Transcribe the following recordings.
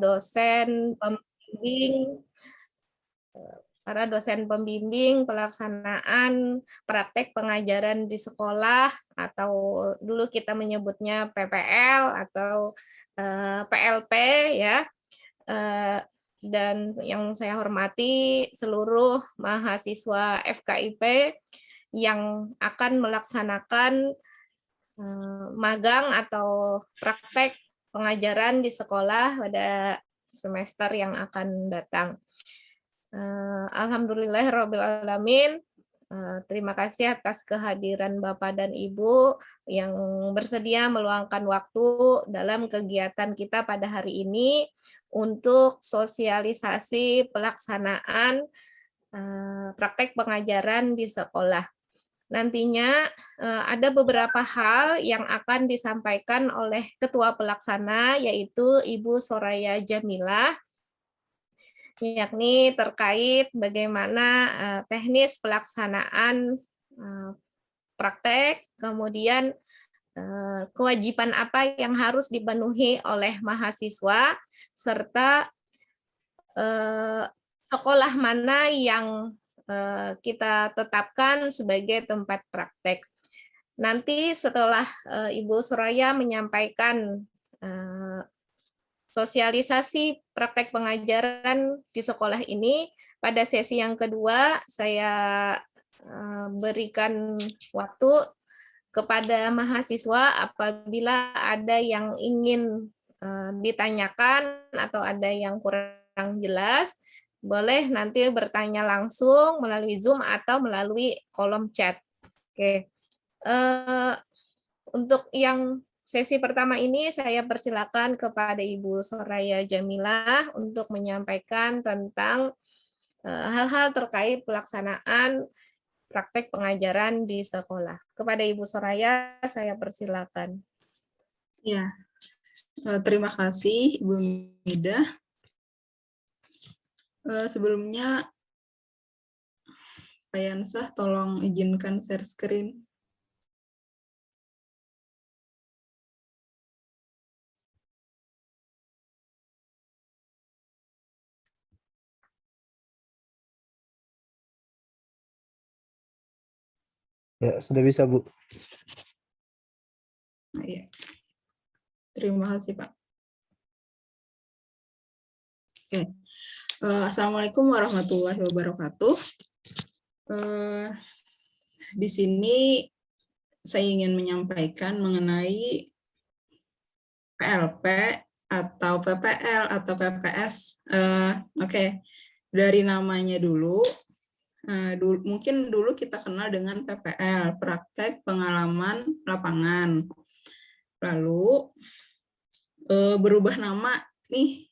dosen pembimbing para dosen pembimbing pelaksanaan praktek pengajaran di sekolah atau dulu kita menyebutnya PPL atau PLP ya. Dan yang saya hormati seluruh mahasiswa FKIP yang akan melaksanakan magang atau praktek pengajaran di sekolah pada semester yang akan datang. Alhamdulillahirabbil alamin. Terima kasih atas kehadiran Bapak dan Ibu yang bersedia meluangkan waktu dalam kegiatan kita pada hari ini untuk sosialisasi pelaksanaan praktek pengajaran di sekolah. Nantinya ada beberapa hal yang akan disampaikan oleh Ketua Pelaksana, yaitu Ibu Soraya Jamilah, yakni terkait bagaimana teknis pelaksanaan praktek, kemudian kewajiban apa yang harus dipenuhi oleh mahasiswa, serta sekolah mana yang kita tetapkan sebagai tempat praktek. Nanti setelah Ibu Soraya menyampaikan sosialisasi praktek pengajaran di sekolah ini, pada sesi yang kedua saya berikan waktu kepada mahasiswa apabila ada yang ingin ditanyakan atau ada yang kurang jelas, boleh nanti bertanya langsung melalui Zoom atau melalui kolom chat. Oke. Untuk yang sesi pertama ini saya persilakan kepada Ibu Soraya Jamilah untuk menyampaikan tentang hal-hal terkait pelaksanaan praktek pengajaran di sekolah. Kepada Ibu Soraya saya persilakan. Ya, terima kasih Ibu Mida. Sebelumnya, Pak Yansah, tolong izinkan share screen. Ya, sudah bisa, Bu. Nah, ya. Terima kasih, Pak. Oke. Assalamualaikum warahmatullahi wabarakatuh. Di sini saya ingin menyampaikan mengenai PLP atau PPL atau PPS. Oke. Dari namanya dulu, mungkin dulu kita kenal dengan PPL, praktek pengalaman lapangan. Lalu berubah nama nih.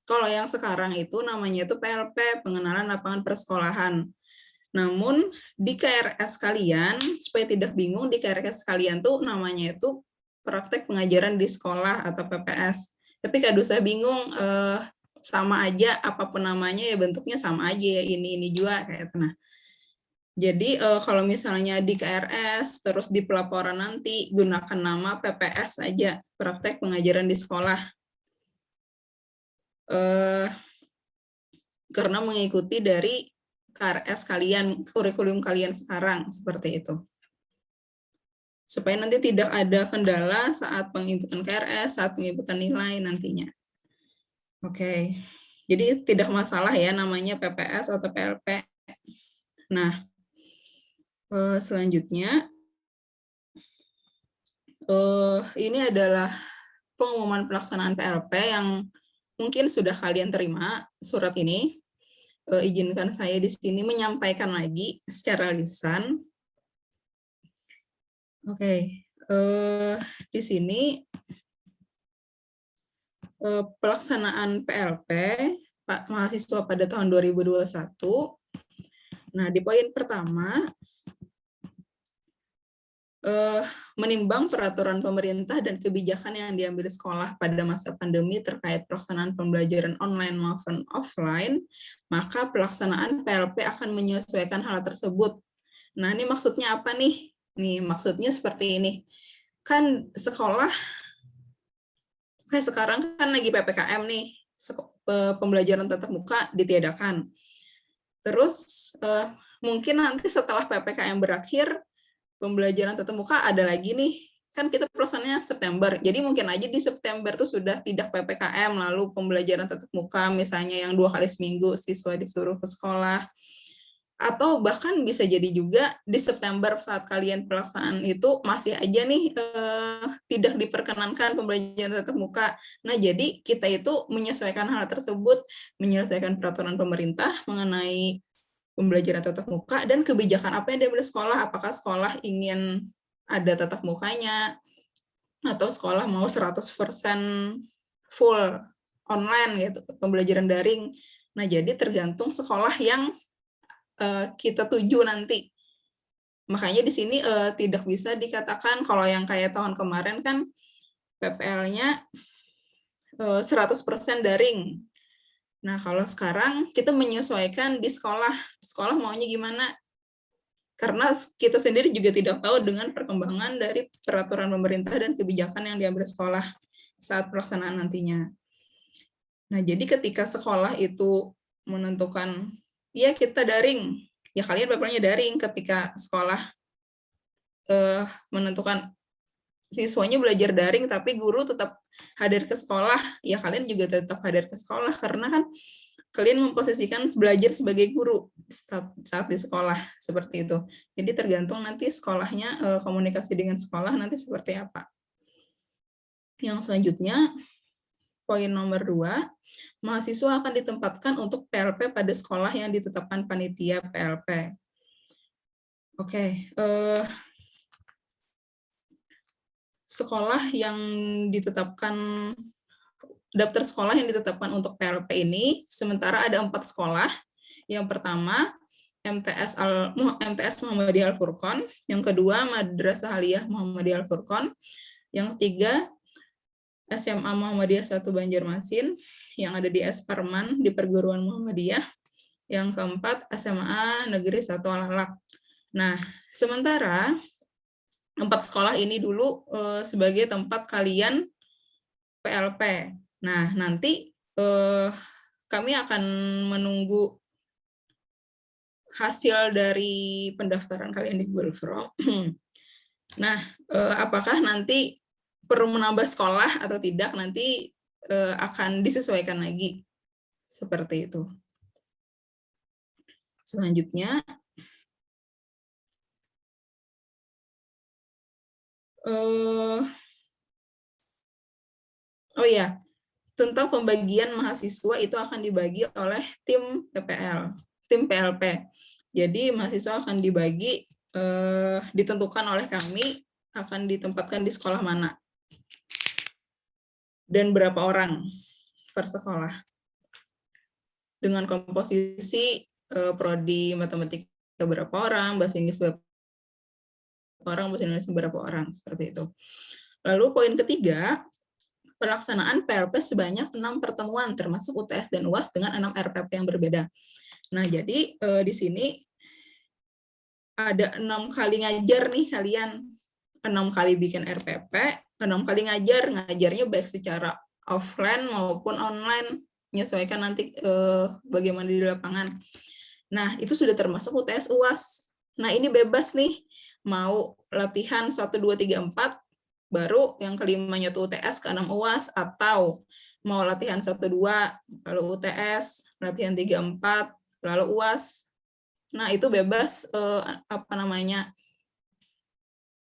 Kalau yang sekarang itu namanya itu PLP, pengenalan lapangan persekolahan. Namun di KRS kalian, supaya tidak bingung, di KRS kalian tuh namanya itu praktek pengajaran di sekolah atau PPS. Tapi kalau saya bingung, sama aja apapun namanya ya bentuknya sama aja ya, ini juga kayak itu. Nah, jadi kalau misalnya di KRS terus di pelaporan nanti gunakan nama PPS aja, praktek pengajaran di sekolah. Karena mengikuti dari KRS kalian, kurikulum kalian sekarang seperti itu. Supaya nanti tidak ada kendala saat penginputan KRS, saat penginputan nilai nantinya. Oke. Jadi tidak masalah ya namanya PPS atau PLP. Nah, selanjutnya ini adalah pengumuman pelaksanaan PLP yang mungkin sudah kalian terima surat ini. Izinkan saya di sini menyampaikan lagi secara lisan. Oke, di sini pelaksanaan PLP Pak mahasiswa pada tahun 2021. Nah, di poin pertama, menimbang peraturan pemerintah dan kebijakan yang diambil sekolah pada masa pandemi terkait pelaksanaan pembelajaran online maupun offline, maka pelaksanaan PLP akan menyesuaikan hal tersebut. Nah, ini maksudnya apa nih? Nih, maksudnya seperti ini. Kan sekolah Kayak sekarang kan lagi PPKM nih, pembelajaran tatap muka ditiadakan. Terus mungkin nanti setelah PPKM berakhir, pembelajaran tatap muka ada lagi nih. Kan kita pelaksanaannya September, jadi mungkin aja di September tuh sudah tidak PPKM, lalu pembelajaran tatap muka misalnya yang 2 kali seminggu siswa disuruh ke sekolah. Atau bahkan bisa jadi juga di September saat kalian pelaksanaan itu masih aja nih tidak diperkenankan pembelajaran tatap muka. Nah, jadi kita itu menyesuaikan hal tersebut, menyelesaikan peraturan pemerintah mengenai pembelajaran tatap muka dan kebijakan apa yang diambil sekolah. Apakah sekolah ingin ada tatap mukanya atau sekolah mau 100% full online gitu, pembelajaran daring. Nah, jadi tergantung sekolah yang kita tuju nanti. Makanya di sini tidak bisa dikatakan kalau yang kayak tahun kemarin kan PPL-nya 100% daring. Nah, kalau sekarang kita menyesuaikan di sekolah. Sekolah maunya gimana? Karena kita sendiri juga tidak tahu dengan perkembangan dari peraturan pemerintah dan kebijakan yang diambil sekolah saat pelaksanaan nantinya. Nah, jadi ketika sekolah itu menentukan, ya kita daring, ya kalian PPL-nya daring. Ketika sekolah menentukan siswanya belajar daring, tapi guru tetap hadir ke sekolah, ya kalian juga tetap hadir ke sekolah, karena kan kalian memposisikan belajar sebagai guru saat di sekolah, seperti itu. Jadi tergantung nanti sekolahnya, komunikasi dengan sekolah nanti seperti apa. Yang selanjutnya, poin nomor 2, mahasiswa akan ditempatkan untuk PLP pada sekolah yang ditetapkan panitia PLP. Oke, sekolah yang ditetapkan, daftar sekolah yang ditetapkan untuk PLP ini, sementara ada 4 sekolah. Yang pertama, MTS Muhammadiyah Al-Furqon, yang kedua, Madrasah Aliyah Muhammadiyah Al-Furqon, yang ketiga, SMA Muhammadiyah 1 Banjarmasin, yang ada di Esparman, di perguruan Muhammadiyah, yang keempat, SMA Negeri 1 Alalak. Nah, sementara 4 sekolah ini dulu sebagai tempat kalian PLP. Nah, nanti kami akan menunggu hasil dari pendaftaran kalian di Google Form. Nah, apakah nanti perlu menambah sekolah atau tidak, nanti akan disesuaikan lagi. Seperti itu. Selanjutnya, oh ya, tentang pembagian mahasiswa itu akan dibagi oleh tim PPL, tim PLP. Jadi mahasiswa akan dibagi, ditentukan oleh kami akan ditempatkan di sekolah mana dan berapa orang per sekolah. Dengan komposisi prodi matematika berapa orang, bahasa Inggris berapa orang, bahasa Indonesia berapa orang, seperti itu. Lalu poin ketiga, pelaksanaan PLP sebanyak 6 pertemuan, termasuk UTS dan UAS dengan 6 RPP yang berbeda. Nah, jadi di sini ada 6 kali ngajar nih kalian, 6 kali bikin RPP, 6 kali ngajarnya baik secara offline maupun online, menyesuaikan nanti bagaimana di lapangan. Nah, itu sudah termasuk UTS UAS. Nah, ini bebas nih, mau latihan 1, 2, 3, 4, baru yang kelimanya tuh UTS, ke-6 UAS, atau mau latihan 1, 2, lalu UTS, latihan 3, 4, lalu UAS. Nah, itu bebas,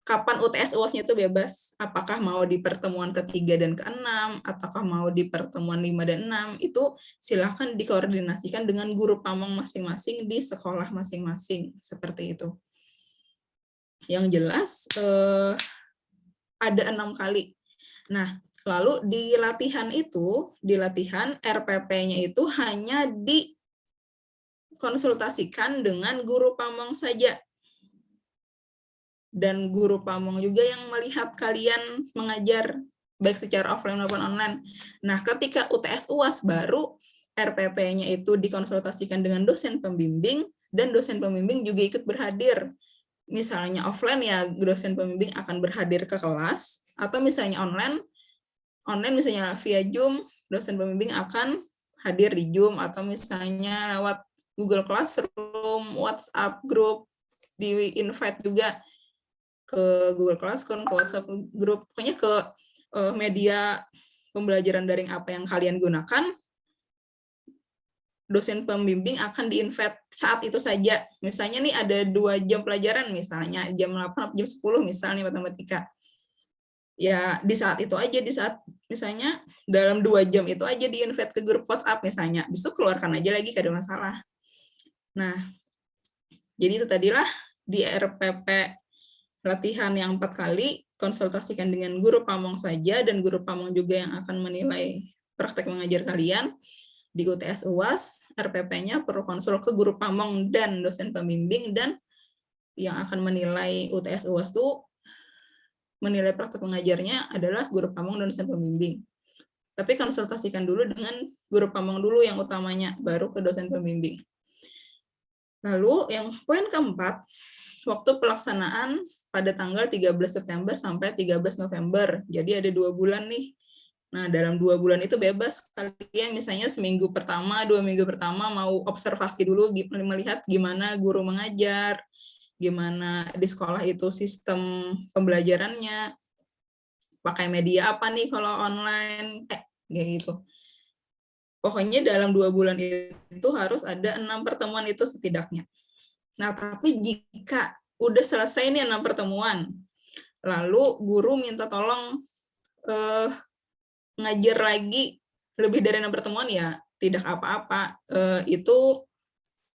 kapan UTS UAS-nya itu bebas. Apakah mau di pertemuan ke-3 dan ke-6, ataukah mau di pertemuan 5 dan 6, itu silakan dikoordinasikan dengan guru pamong masing-masing di sekolah masing-masing, seperti itu. Yang jelas, ada 6 kali. Nah, lalu di latihan RPP-nya itu hanya dikonsultasikan dengan guru pamong saja. Dan guru pamong juga yang melihat kalian mengajar, baik secara offline maupun online. Nah, ketika UTS UAS baru RPP-nya itu dikonsultasikan dengan dosen pembimbing, dan dosen pembimbing juga ikut berhadir. Misalnya offline ya dosen pembimbing akan berhadir ke kelas, atau misalnya online online misalnya via Zoom, dosen pembimbing akan hadir di Zoom atau misalnya lewat Google Classroom, WhatsApp group, di invite juga ke Google Classroom, ke WhatsApp group, pokoknya ke media pembelajaran daring apa yang kalian gunakan, dosen pembimbing akan di-invite saat itu saja. Misalnya nih ada 2 jam pelajaran, misalnya jam 8 jam 10 misalnya matematika. Ya di saat itu aja, di saat misalnya dalam 2 jam itu aja di-invite ke grup WhatsApp misalnya, besok keluarkan aja lagi, gak ada masalah. Nah, jadi itu tadilah di RPP latihan yang 4 kali, konsultasikan dengan guru pamong saja, dan guru pamong juga yang akan menilai praktek mengajar kalian. Di UTS UAS, RPP-nya perlu konsul ke guru pamong dan dosen pembimbing, dan yang akan menilai UTS UAS itu menilai praktek mengajarnya adalah guru pamong dan dosen pembimbing. Tapi konsultasikan dulu dengan guru pamong dulu yang utamanya, baru ke dosen pembimbing. Lalu yang poin keempat, waktu pelaksanaan pada tanggal 13 September sampai 13 November. Jadi ada 2 bulan nih. Nah, dalam 2 bulan itu bebas kalian misalnya seminggu pertama, 2 minggu pertama mau observasi dulu, melihat gimana guru mengajar, gimana di sekolah itu sistem pembelajarannya, pakai media apa nih kalau online, kayak gitu. Pokoknya dalam 2 bulan itu harus ada 6 pertemuan itu setidaknya. Nah, tapi jika udah selesai nih 6 pertemuan, lalu guru minta tolong ngajar lagi lebih dari 6 pertemuan, ya tidak apa-apa. Itu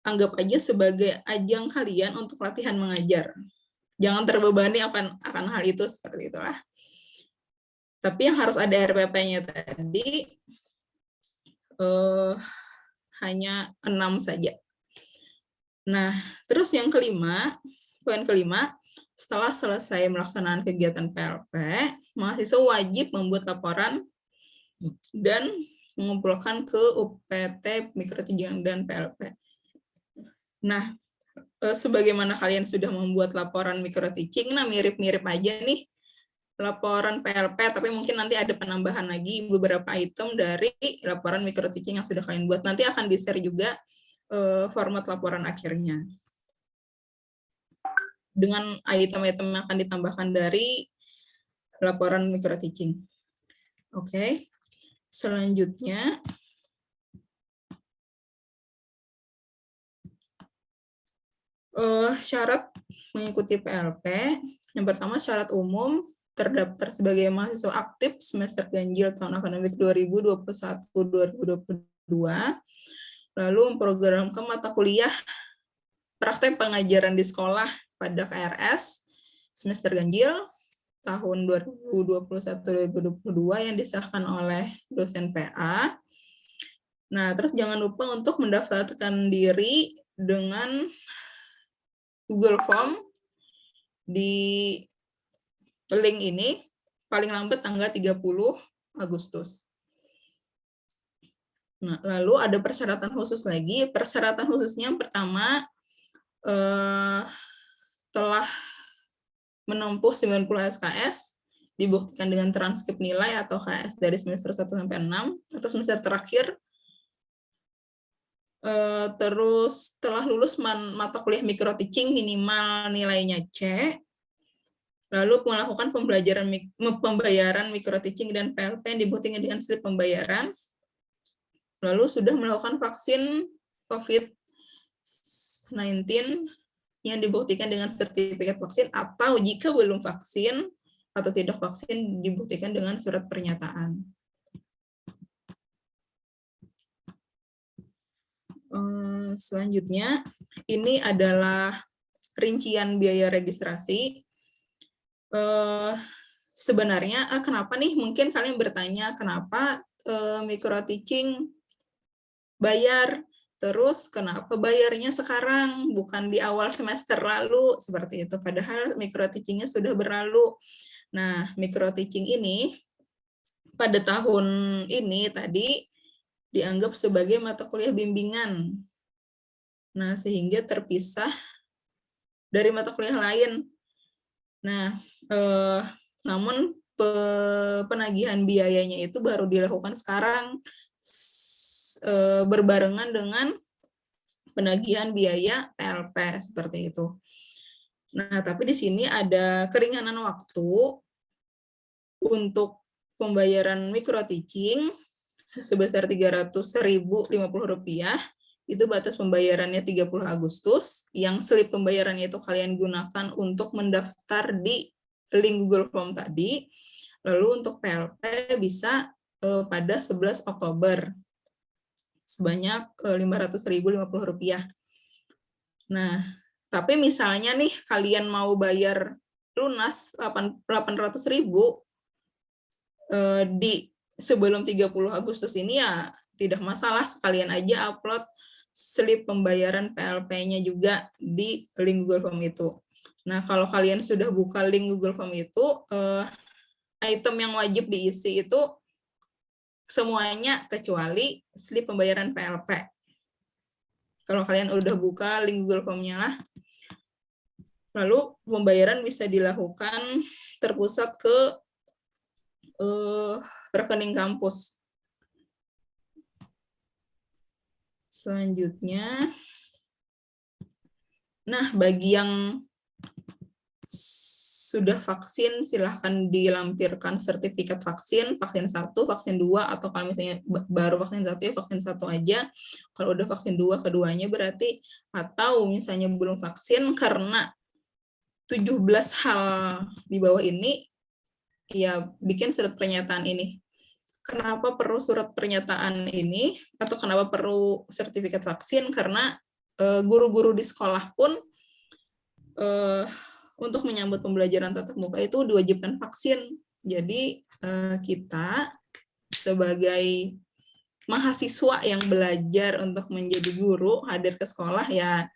anggap aja sebagai ajang kalian untuk latihan mengajar. Jangan terbebani akan hal itu, seperti itulah. Tapi yang harus ada RPP-nya tadi hanya 6 saja. Nah, terus yang kelima, poin kelima, setelah selesai melaksanakan kegiatan PLP, mahasiswa wajib membuat laporan dan mengumpulkan ke UPT Mikroteaching dan PLP. Nah, sebagaimana kalian sudah membuat laporan mikroteaching, nah mirip-mirip aja nih laporan PLP, tapi mungkin nanti ada penambahan lagi beberapa item dari laporan mikroteaching yang sudah kalian buat. Nanti akan di-share juga format laporan akhirnya dengan item-item yang akan ditambahkan dari laporan mikroteaching. Oke. Selanjutnya, syarat mengikuti PLP. Yang pertama, syarat umum terdaftar sebagai mahasiswa aktif semester ganjil tahun akademik 2021-2022, lalu memprogramkan mata kuliah praktek pengajaran di sekolah pada KRS semester ganjil tahun 2021-2022 yang disahkan oleh dosen PA. Nah, terus jangan lupa untuk mendaftarkan diri dengan Google Form di link ini paling lambat tanggal 30 Agustus. Nah, lalu ada persyaratan khusus lagi. Persyaratan khususnya yang pertama, telah menempuh 90 SKS, dibuktikan dengan transkrip nilai atau KS dari semester 1 sampai 6, atau semester terakhir, terus telah lulus mata kuliah mikroteaching minimal nilainya C, lalu melakukan pembayaran mikroteaching dan PLP yang dibuktikan dengan slip pembayaran, lalu sudah melakukan vaksin COVID-19 yang dibuktikan dengan sertifikat vaksin, atau jika belum vaksin atau tidak vaksin dibuktikan dengan surat pernyataan. Selanjutnya, ini adalah rincian biaya registrasi. Sebenarnya, kenapa nih? Mungkin kalian bertanya, kenapa mikroteaching bayar? Terus kenapa bayarnya sekarang, bukan di awal semester lalu, seperti itu. Padahal mikroteaching-nya sudah berlalu. Nah, mikroteaching ini pada tahun ini tadi dianggap sebagai mata kuliah bimbingan. Nah, sehingga terpisah dari mata kuliah lain. Nah, namun penagihan biayanya itu baru dilakukan sekarang berbarengan dengan penagihan biaya PLP seperti itu. Nah, tapi di sini ada keringanan waktu untuk pembayaran micro teaching sebesar Rp300.050, itu batas pembayarannya 30 Agustus, yang slip pembayarannya itu kalian gunakan untuk mendaftar di link Google Form tadi, lalu untuk PLP bisa pada 11 Oktober, sebanyak Rp500.050. Nah, tapi misalnya nih kalian mau bayar lunas 800.000 di sebelum 30 Agustus ini, ya tidak masalah, sekalian aja upload slip pembayaran PLP-nya juga di link Google Form itu. Nah, kalau kalian sudah buka link Google Form itu, item yang wajib diisi itu semuanya kecuali slip pembayaran PLP. Kalau kalian udah buka link Google Form-nya lah, lalu pembayaran bisa dilakukan terpusat ke rekening kampus. Selanjutnya, nah bagi yang sudah vaksin, silahkan dilampirkan sertifikat vaksin 1, vaksin 2, atau kalau misalnya baru vaksin 1 ya vaksin 1 aja. Kalau udah vaksin 2, keduanya berarti, atau misalnya belum vaksin karena 17 hal di bawah ini, ya bikin surat pernyataan ini. Kenapa perlu surat pernyataan ini, atau kenapa perlu sertifikat vaksin? Karena guru-guru di sekolah pun untuk menyambut pembelajaran tatap muka itu diwajibkan vaksin. Jadi kita sebagai mahasiswa yang belajar untuk menjadi guru, hadir ke sekolah, ya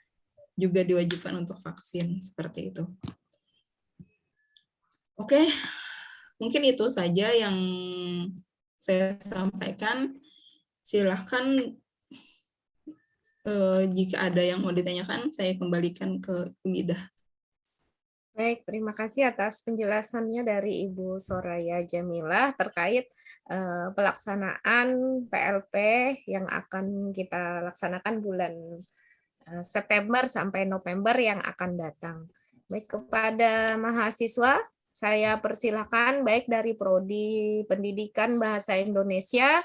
juga diwajibkan untuk vaksin, seperti itu. Oke, mungkin itu saja yang saya sampaikan. Silahkan jika ada yang mau ditanyakan, saya kembalikan ke Umidah. Baik, terima kasih atas penjelasannya dari Ibu Soraya Jamilah terkait pelaksanaan PLP yang akan kita laksanakan bulan September sampai November yang akan datang. Baik, kepada mahasiswa, saya persilakan baik dari Prodi Pendidikan Bahasa Indonesia,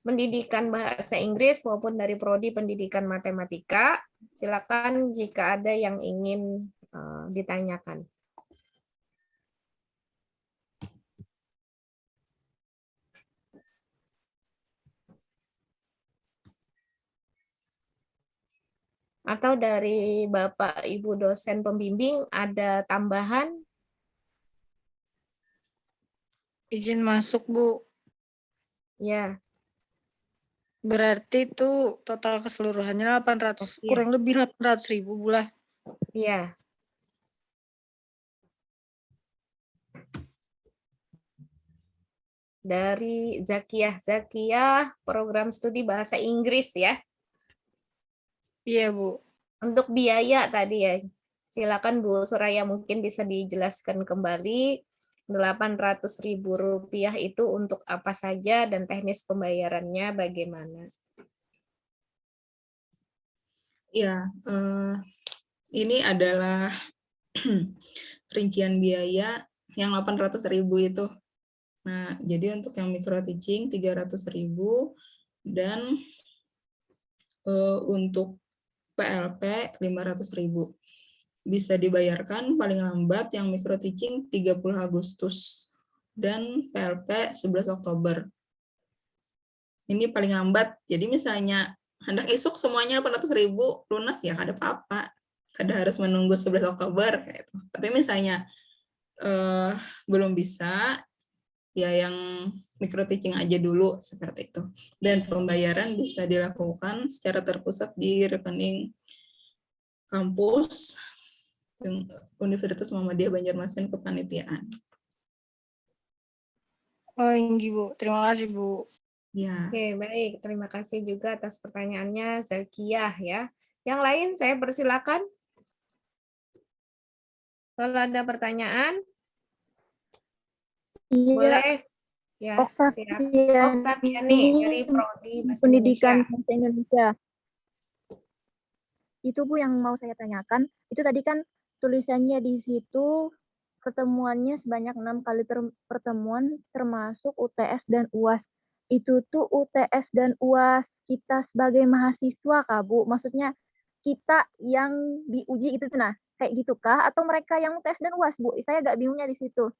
Pendidikan Bahasa Inggris, maupun dari Prodi Pendidikan Matematika. Silakan jika ada yang ingin ditanyakan. Atau dari Bapak Ibu dosen pembimbing ada tambahan? Izin masuk, Bu. Ya. Berarti itu total keseluruhannya 800, Iya. kurang lebih 800.000, Bu lah. Iya. Dari Zakiyah program studi bahasa Inggris ya. Iya, Bu. Untuk biaya tadi ya, silakan Bu Soraya mungkin bisa dijelaskan kembali. Rp800.000 itu untuk apa saja dan teknis pembayarannya bagaimana? Ya, ini adalah rincian biaya yang 800.000 itu. Nah, jadi untuk yang micro teaching 300.000, dan untuk PLP 500.000. Bisa dibayarkan paling lambat yang micro teaching 30 Agustus dan PLP 11 Oktober. Ini paling lambat. Jadi misalnya hendak isuk semuanya 800.000 lunas, ya kada apa-apa. Kada harus menunggu 11 Oktober kayak itu. Tapi misalnya belum bisa, ya yang micro teaching aja dulu seperti itu. Dan pembayaran bisa dilakukan secara terpusat di rekening kampus Universitas Muhammadiyah Banjarmasin Kepanitiaan. Oh, inggi, Bu. Terima kasih, Bu. Ya. Oke, baik. Terima kasih juga atas pertanyaannya Zakiyah ya. Yang lain saya persilakan. Kalau ada pertanyaan. Iya, Boleh ya, siap. Oktaviani dari Prodi Bahasa Pendidikan Indonesia. Bahasa Indonesia. Itu Bu yang mau saya tanyakan. Itu tadi kan tulisannya di situ pertemuannya sebanyak 6 kali pertemuan termasuk UTS dan UAS. Itu tuh UTS dan UAS kita sebagai mahasiswa Kak Bu? Maksudnya kita yang diuji itu tuh nah, kayak gitu kah? Atau mereka yang UTS dan UAS Bu? Saya agak bingungnya di situ.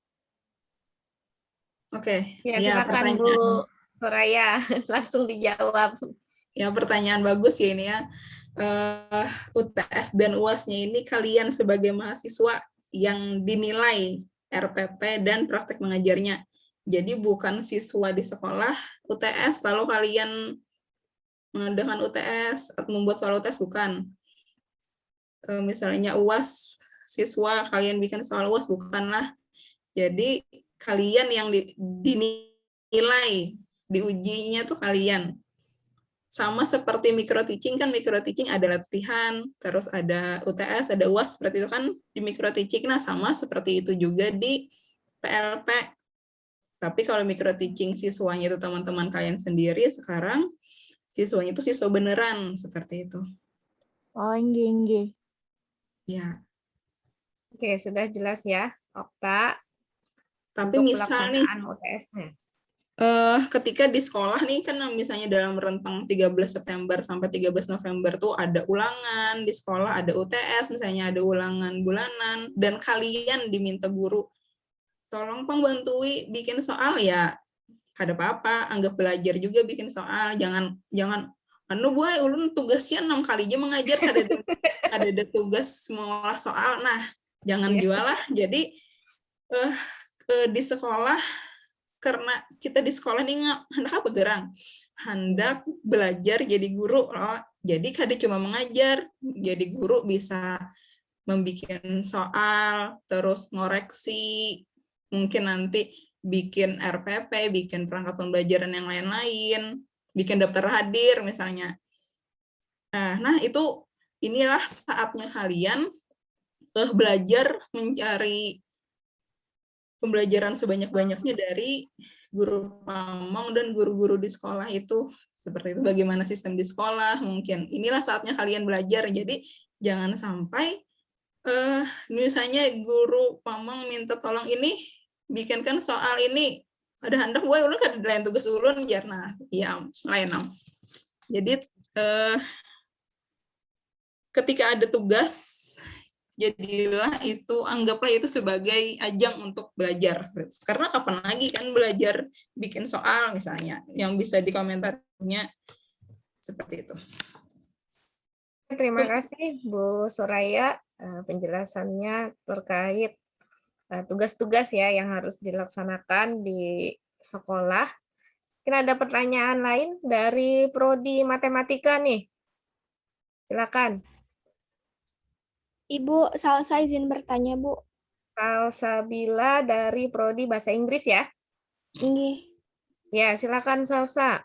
Oke, Ya, ya silakan Bu pertanyaan. Soraya, langsung dijawab. Ya, pertanyaan bagus ya ini ya. UTS dan UAS-nya ini kalian sebagai mahasiswa yang dinilai RPP dan praktek mengajarnya. Jadi bukan siswa di sekolah UTS lalu kalian mengadakan UTS atau membuat soal UTS, bukan. Misalnya UAS, siswa kalian bikin soal UAS, bukanlah. Jadi kalian yang dinilai, diujinya tuh kalian. Sama seperti micro teaching, kan micro teaching ada latihan, terus ada UTS, ada UAS, seperti itu kan di micro teaching. Nah, sama seperti itu juga di PLP. Tapi kalau micro teaching siswanya itu teman-teman kalian sendiri, sekarang siswanya itu siswa beneran, seperti itu. Oh, enggak. Ya. Oke, sudah jelas ya, Okta. Tapi untuk misal nih, pelaksanaan UTS-nya. ketika di sekolah nih kan misalnya dalam rentang 13 September sampai 13 November tuh ada ulangan di sekolah, ada UTS, misalnya ada ulangan bulanan, dan kalian diminta guru, tolong Pang bantui bikin soal, ya kada apa-apa, anggap belajar juga bikin soal, jangan anu buat ulun tugasnya 6 kali aja mengajar, ada tugas mengolah soal, nah jangan jual lah. Jadi di sekolah, karena kita di sekolah nih hendak apa gerang, hendak belajar jadi guru loh. Jadi kada cuma mengajar, jadi guru bisa membuat soal, terus ngoreksi, mungkin nanti bikin RPP, bikin perangkat pembelajaran yang lain-lain, bikin daftar hadir misalnya. Nah itu inilah saatnya kalian belajar mencari pembelajaran sebanyak-banyaknya dari guru pamong dan guru-guru di sekolah itu. Seperti itu, bagaimana sistem di sekolah, mungkin inilah saatnya kalian belajar. Jadi jangan sampai misalnya guru pamong minta tolong ini, bikinkan soal ini, ada hendak gue ulun kan lain tugas ulun jarna, ya lain am. Jadi ketika ada tugas, jadilah itu, anggaplah itu sebagai ajang untuk belajar. Karena kapan lagi kan belajar bikin soal misalnya, yang bisa dikomentarnya seperti itu. Terima kasih Bu Soraya penjelasannya terkait tugas-tugas ya yang harus dilaksanakan di sekolah. Mungkin ada pertanyaan lain dari Prodi Matematika nih. Silakan. Ibu Salsa izin bertanya, Bu. Salsabila dari Prodi Bahasa Inggris ya? Ini. Ya, silakan Salsa.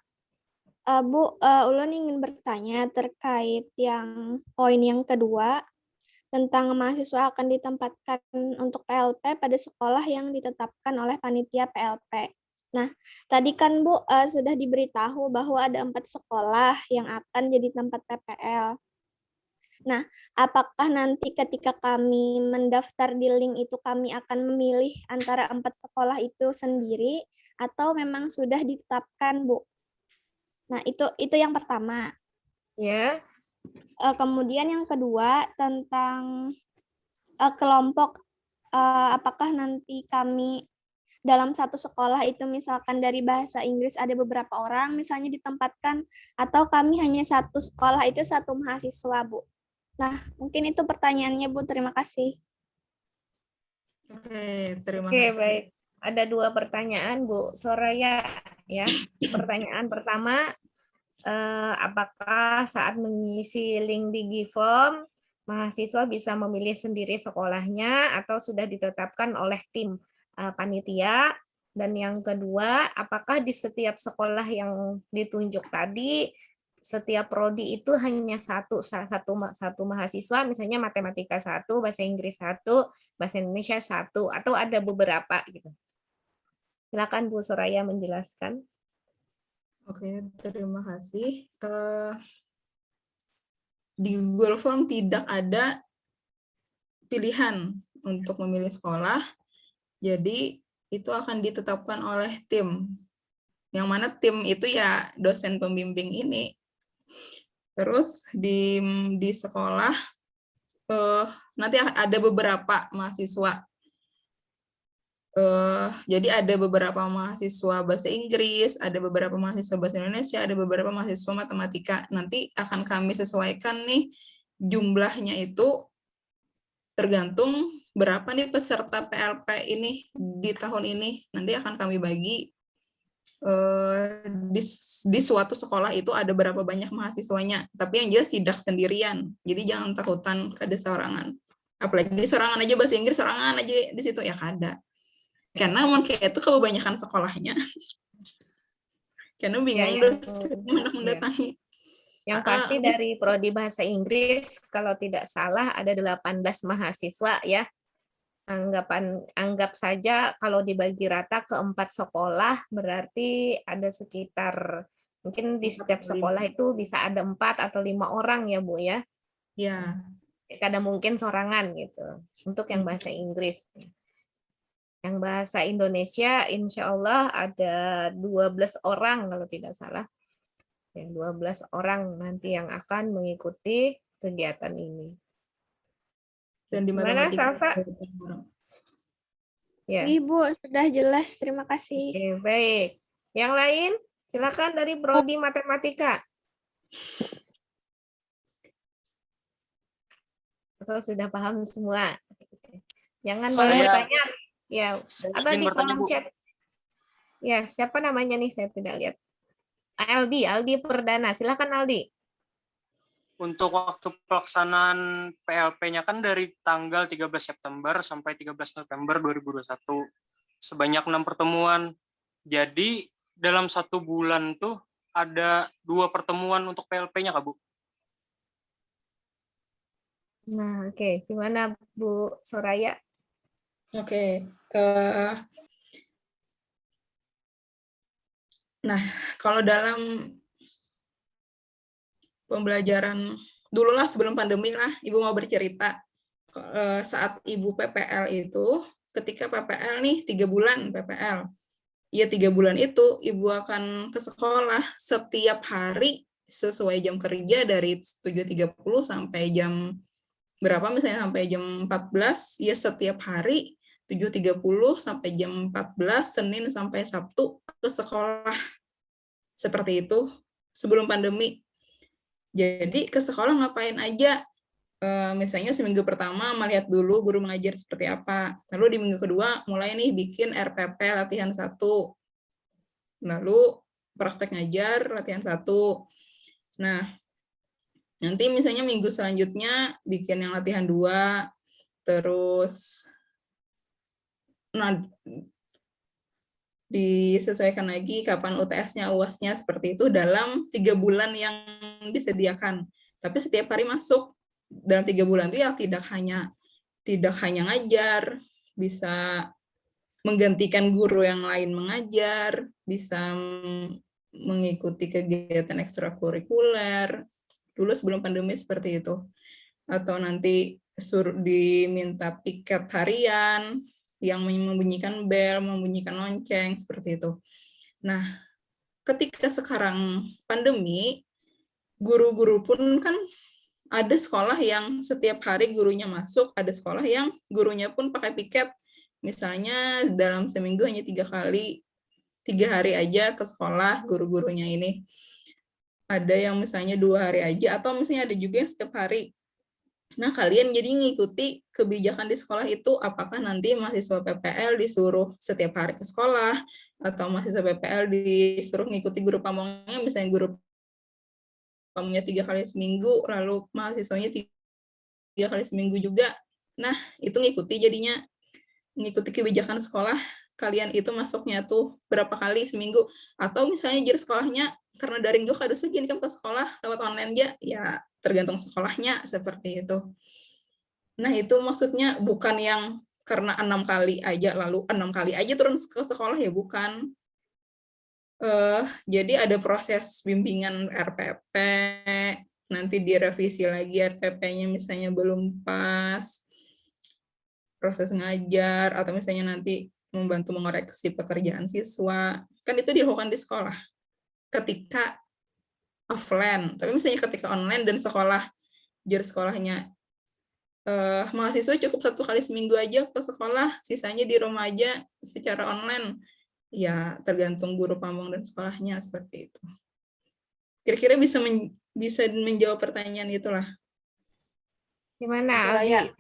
Bu, ulun ingin bertanya terkait yang poin yang kedua tentang mahasiswa akan ditempatkan untuk PLP pada sekolah yang ditetapkan oleh panitia PLP. Nah, tadi kan Bu sudah diberitahu bahwa ada 4 sekolah yang akan jadi tempat PPL. Nah, apakah nanti ketika kami mendaftar di link itu kami akan memilih antara 4 sekolah itu sendiri atau memang sudah ditetapkan, Bu? Nah, itu yang pertama. Ya. Kemudian yang kedua tentang kelompok, apakah nanti kami dalam satu sekolah itu misalkan dari bahasa Inggris ada beberapa orang misalnya ditempatkan, atau kami hanya satu sekolah itu satu mahasiswa, Bu? Nah, mungkin itu pertanyaannya, Bu. Terima kasih. Oke, terima Oke, kasih. baik. Ada 2 pertanyaan, Bu Soraya. Ya. Pertanyaan pertama, apakah saat mengisi link Digiform, mahasiswa bisa memilih sendiri sekolahnya atau sudah ditetapkan oleh tim panitia? Dan yang kedua, apakah di setiap sekolah yang ditunjuk tadi, setiap prodi itu hanya satu mahasiswa, misalnya matematika 1, bahasa Inggris 1, bahasa Indonesia 1, atau ada beberapa gitu? Silakan Bu Soraya menjelaskan. Oke, terima kasih. Di Google Form tidak ada pilihan untuk memilih sekolah, jadi itu akan ditetapkan oleh tim. Yang mana tim itu ya dosen pembimbing ini. Terus di sekolah nanti ada beberapa mahasiswa. Jadi ada beberapa mahasiswa bahasa Inggris, ada beberapa mahasiswa bahasa Indonesia, ada beberapa mahasiswa matematika. Nanti akan kami sesuaikan nih jumlahnya itu tergantung berapa nih peserta PLP ini di tahun ini. Nanti akan kami bagi di suatu sekolah itu ada berapa banyak mahasiswanya. Tapi yang jelas tidak sendirian. Jadi jangan takutan ada seorangan. Apalagi seorangan aja bahasa Inggris, seorangan aja di situ ya kada. Karena kayak itu kebanyakan sekolahnya. Karena bingung dosennya hendak mendatangi. Yang pasti dari prodi bahasa Inggris kalau tidak salah ada 18 mahasiswa ya. Anggap saja kalau dibagi rata ke 4 sekolah berarti ada sekitar mungkin di setiap sekolah itu bisa ada 4 atau 5 orang ya Bu ya. Ya. Kadang mungkin sorangan gitu untuk yang bahasa Inggris. Yang bahasa Indonesia insya Allah ada 12 orang kalau tidak salah. Yang 12 orang nanti yang akan mengikuti kegiatan ini. Dan di Gimana, matematika. Salsa? Ya. Ibu, sudah jelas. Terima kasih. Oke, baik. Yang lain, silakan dari prodi matematika. Atau sudah paham semua? Jangan malah bertanya. Ya, ada di kolom chat. Ya, siapa namanya nih? Saya tidak lihat. Aldi Perdana. Silakan Aldi. Untuk waktu pelaksanaan PLP-nya kan dari tanggal 13 September sampai 13 November 2021. Sebanyak 6 pertemuan. Jadi dalam 1 bulan tuh ada 2 pertemuan untuk PLP-nya, Kak Bu? Nah, oke. Gimana Bu Soraya? Oke. Nah, kalau dalam pembelajaran dulu lah sebelum pandemi lah, Ibu mau bercerita saat Ibu PPL itu, ketika PPL nih 3 bulan PPL, ya 3 bulan itu Ibu akan ke sekolah setiap hari sesuai jam kerja dari 7.30 sampai jam berapa misalnya sampai jam 14, ya setiap hari 7.30 sampai jam 14, Senin sampai Sabtu ke sekolah. Seperti itu sebelum pandemi. Jadi ke sekolah ngapain aja? Misalnya seminggu pertama melihat dulu guru mengajar seperti apa. Lalu di minggu kedua mulai nih bikin RPP latihan 1. Lalu praktek ngajar latihan 1. Nah, nanti misalnya minggu selanjutnya bikin yang latihan 2. Terus disesuaikan lagi kapan UTS-nya, UAS-nya seperti itu dalam 3 bulan yang disediakan. Tapi setiap hari masuk dalam 3 bulan itu ya tidak hanya ngajar, bisa menggantikan guru yang lain mengajar, bisa mengikuti kegiatan ekstrakurikuler. Dulu sebelum pandemi seperti itu. Atau nanti diminta piket harian, yang membunyikan bel, membunyikan lonceng, seperti itu. Nah, ketika sekarang pandemi, guru-guru pun kan ada sekolah yang setiap hari gurunya masuk, ada sekolah yang gurunya pun pakai piket. Misalnya dalam seminggu hanya 3 kali, 3 hari aja ke sekolah guru-gurunya ini. Ada yang misalnya 2 hari aja, atau misalnya ada juga yang setiap hari. Nah, kalian jadi ngikuti kebijakan di sekolah itu, apakah nanti mahasiswa PPL disuruh setiap hari ke sekolah, atau mahasiswa PPL disuruh ngikuti guru pamongnya, misalnya guru pamongnya 3 kali seminggu, lalu mahasiswanya 3 kali seminggu juga. Nah, itu ngikuti jadinya, ngikuti kebijakan sekolah, kalian itu masuknya tuh berapa kali seminggu, atau misalnya jadi sekolahnya, karena daring juga harusnya gini kan ke sekolah lewat online aja, ya tergantung sekolahnya seperti itu. Nah, itu maksudnya bukan yang karena 6 kali aja, lalu 6 kali aja turun ke sekolah, ya bukan. Jadi ada proses bimbingan RPP, nanti direvisi lagi RPP-nya misalnya belum pas, proses ngajar, atau misalnya nanti membantu mengoreksi pekerjaan siswa, kan itu dilakukan di sekolah ketika offline. Tapi misalnya ketika online dan sekolahnya mahasiswa cukup 1 kali seminggu aja ke sekolah, sisanya di rumah aja secara online, ya tergantung guru pamong dan sekolahnya, seperti itu. Kira-kira bisa menjawab pertanyaan itulah. Gimana, Soraya. Aldi?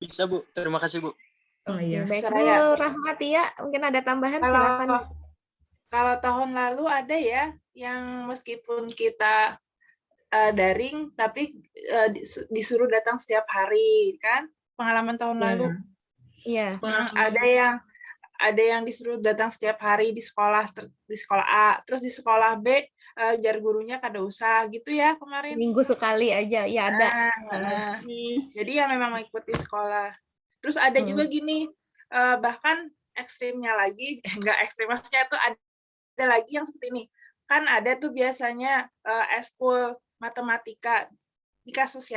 Bisa, Bu. Terima kasih, Bu. Oh Oke, iya. baik. Bu Soraya. Rahmatia, mungkin ada tambahan, silakan. Kalau tahun lalu ada ya yang meskipun kita daring tapi disuruh datang setiap hari kan, pengalaman tahun lalu. Iya. Ada yang disuruh datang setiap hari di sekolah A, terus di sekolah B jar gurunya kada usah gitu ya kemarin. Minggu sekali aja, ya ada. Jadi ya memang mengikuti sekolah. Terus ada juga gini, bahkan ekstrimnya lagi, enggak ekstrim, maksudnya itu ada lagi yang seperti ini. Kan ada tuh biasanya eskul matematika di kasus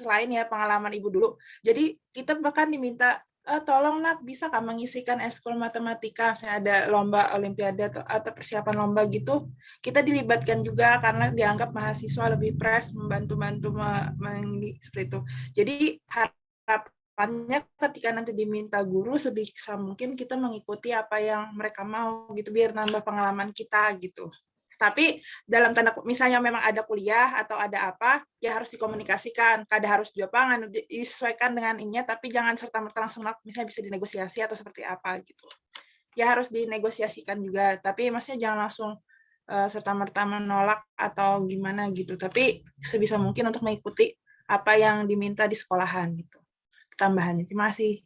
lain ya, pengalaman Ibu dulu. Jadi kita bahkan diminta, tolong nak bisa kan mengisikan eskul matematika, misalnya ada lomba olimpiade atau persiapan lomba gitu, kita dilibatkan juga karena dianggap mahasiswa lebih fresh, membantu-bantu seperti itu. Jadi harapannya ketika nanti diminta guru sebisa mungkin kita mengikuti apa yang mereka mau gitu, biar nambah pengalaman kita gitu. Tapi dalam tanda misalnya memang ada kuliah atau ada apa, ya harus dikomunikasikan, kada harus di lapangan, disesuaikan dengan ininya, tapi jangan serta-merta langsung misalnya bisa dinegosiasi atau seperti apa gitu. Ya harus dinegosiasikan juga, tapi maksudnya jangan langsung serta-merta menolak atau gimana gitu, tapi sebisa mungkin untuk mengikuti apa yang diminta di sekolahan gitu. Tambahannya. Terima kasih.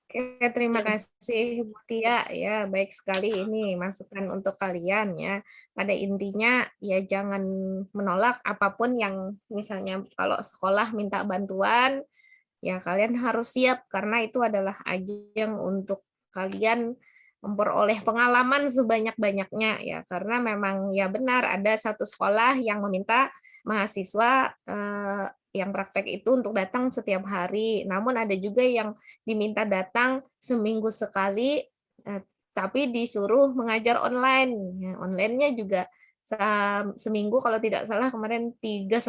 Oke, terima kasih Bu Tia, ya baik sekali ini masukan untuk kalian ya. Pada intinya ya jangan menolak apapun yang misalnya kalau sekolah minta bantuan, ya kalian harus siap karena itu adalah ajang untuk kalian memperoleh pengalaman sebanyak-banyaknya ya. Karena memang ya benar ada satu sekolah yang meminta mahasiswa yang praktek itu untuk datang setiap hari. Namun ada juga yang diminta datang seminggu sekali, tapi disuruh mengajar online. Ya, online-nya juga seminggu kalau tidak salah kemarin 3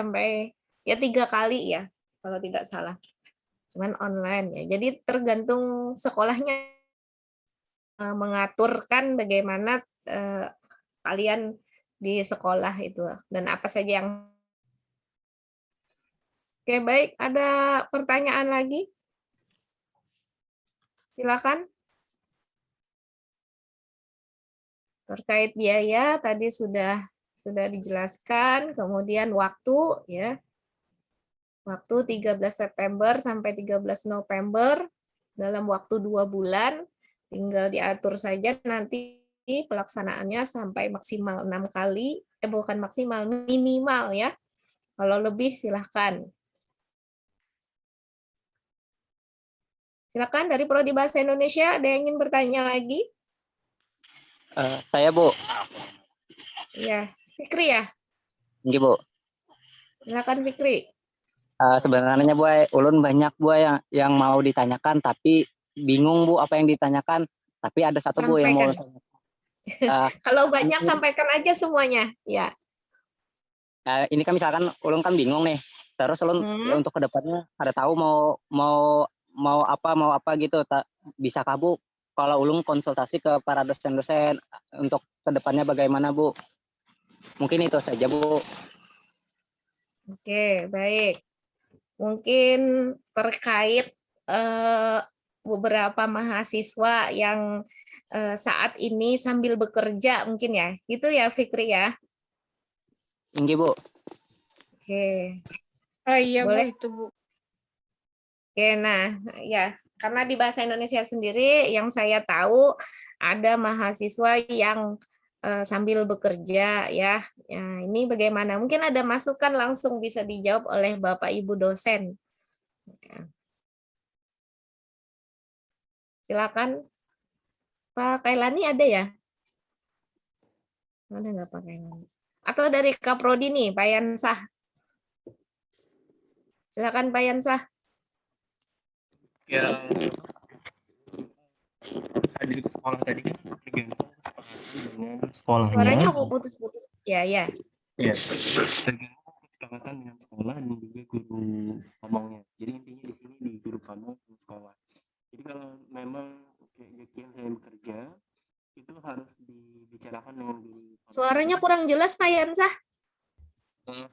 kali ya kalau tidak salah. Cuman online ya. Jadi tergantung sekolahnya mengaturkan bagaimana kalian di sekolah itu dan apa saja yang. Oke, baik. Ada pertanyaan lagi? Silakan. Terkait biaya tadi sudah dijelaskan, kemudian waktu ya. Waktu 13 September sampai 13 November dalam waktu 2 bulan, tinggal diatur saja nanti pelaksanaannya sampai maksimal 6 kali, bukan maksimal, minimal ya. Kalau lebih silahkan. Silakan dari Prodi Bahasa Indonesia, ada yang ingin bertanya lagi? Saya, Bu. Ya, Fikri ya? Nggih, Bu. Silakan Fikri. Sebenarnya Bu, ulun banyak Bu yang mau ditanyakan tapi bingung Bu apa yang ditanyakan. Tapi ada satu Bu yang mau kalau banyak sampaikan aja semuanya, ya. Ini kan misalkan ulun kan bingung nih. Terus ulun ya untuk kedepannya ada tahu mau apa gitu. Bisakah Bu kalau ulun konsultasi ke para dosen-dosen untuk kedepannya bagaimana Bu? Mungkin itu saja Bu. Oke, baik. Mungkin terkait beberapa mahasiswa yang saat ini sambil bekerja mungkin ya, gitu ya Fikri ya. Nggih Bu. Oke. Oh iya Boleh. Bu, itu Bu. Oke, nah ya karena di Bahasa Indonesia sendiri yang saya tahu ada mahasiswa yang sambil bekerja ya. Ya, ini bagaimana? Mungkin ada masukan langsung bisa dijawab oleh Bapak Ibu dosen. Ya. Silakan. Pak Kailani ada ya? Ada nggak Pak Kailani? Atau dari Kaprodi nih, Pak Yansah. Silakan Pak Yansah. Yang hadir ke sekolah tadi kan tergantung kesepakatan dengan sekolahnya. Suaranya kok putus-putus. Ya, ya. Ya, tergantung kesepakatan dengan sekolah dan juga guru pamongnya. Jadi intinya di sini di guru pamong dan sekolah. Jadi kalau memang yang saya bekerja itu harus dibicarakan dengan guru pamong. Suaranya kurang jelas Pak Yansah.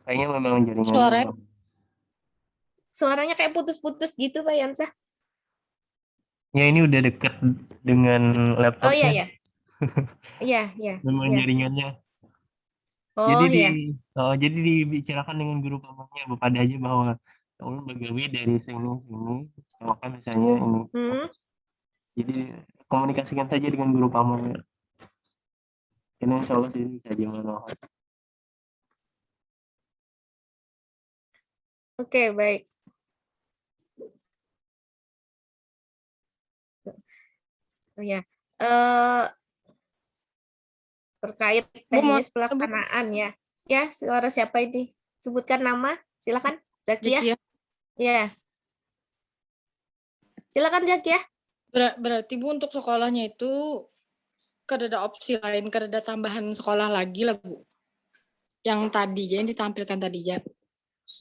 Kayaknya memang jaringannya. Suaranya kayak putus-putus gitu Pak Yansah. Ya ini udah dekat dengan laptop. Oh iya ya. Iya, iya. Memang ya. jaringannya. Oh jadi iya. jadi dibicarakan dengan guru pamongnya pada aja bahwa Allah begawi dari sini maka misalnya ini. Jadi komunikasikan saja dengan guru pamongnya. Ini insya Allah sih bisa gimana. Oke, baik. Oh ya, terkait teknis pelaksanaan ya. Ya, suara siapa ini? Sebutkan nama, silakan. Zakia. Ya. Silakan Zakia. Berarti Bu untuk sekolahnya itu ada opsi lain, ada tambahan sekolah lagi lah Bu. Yang tadi yang ditampilkan tadi ya.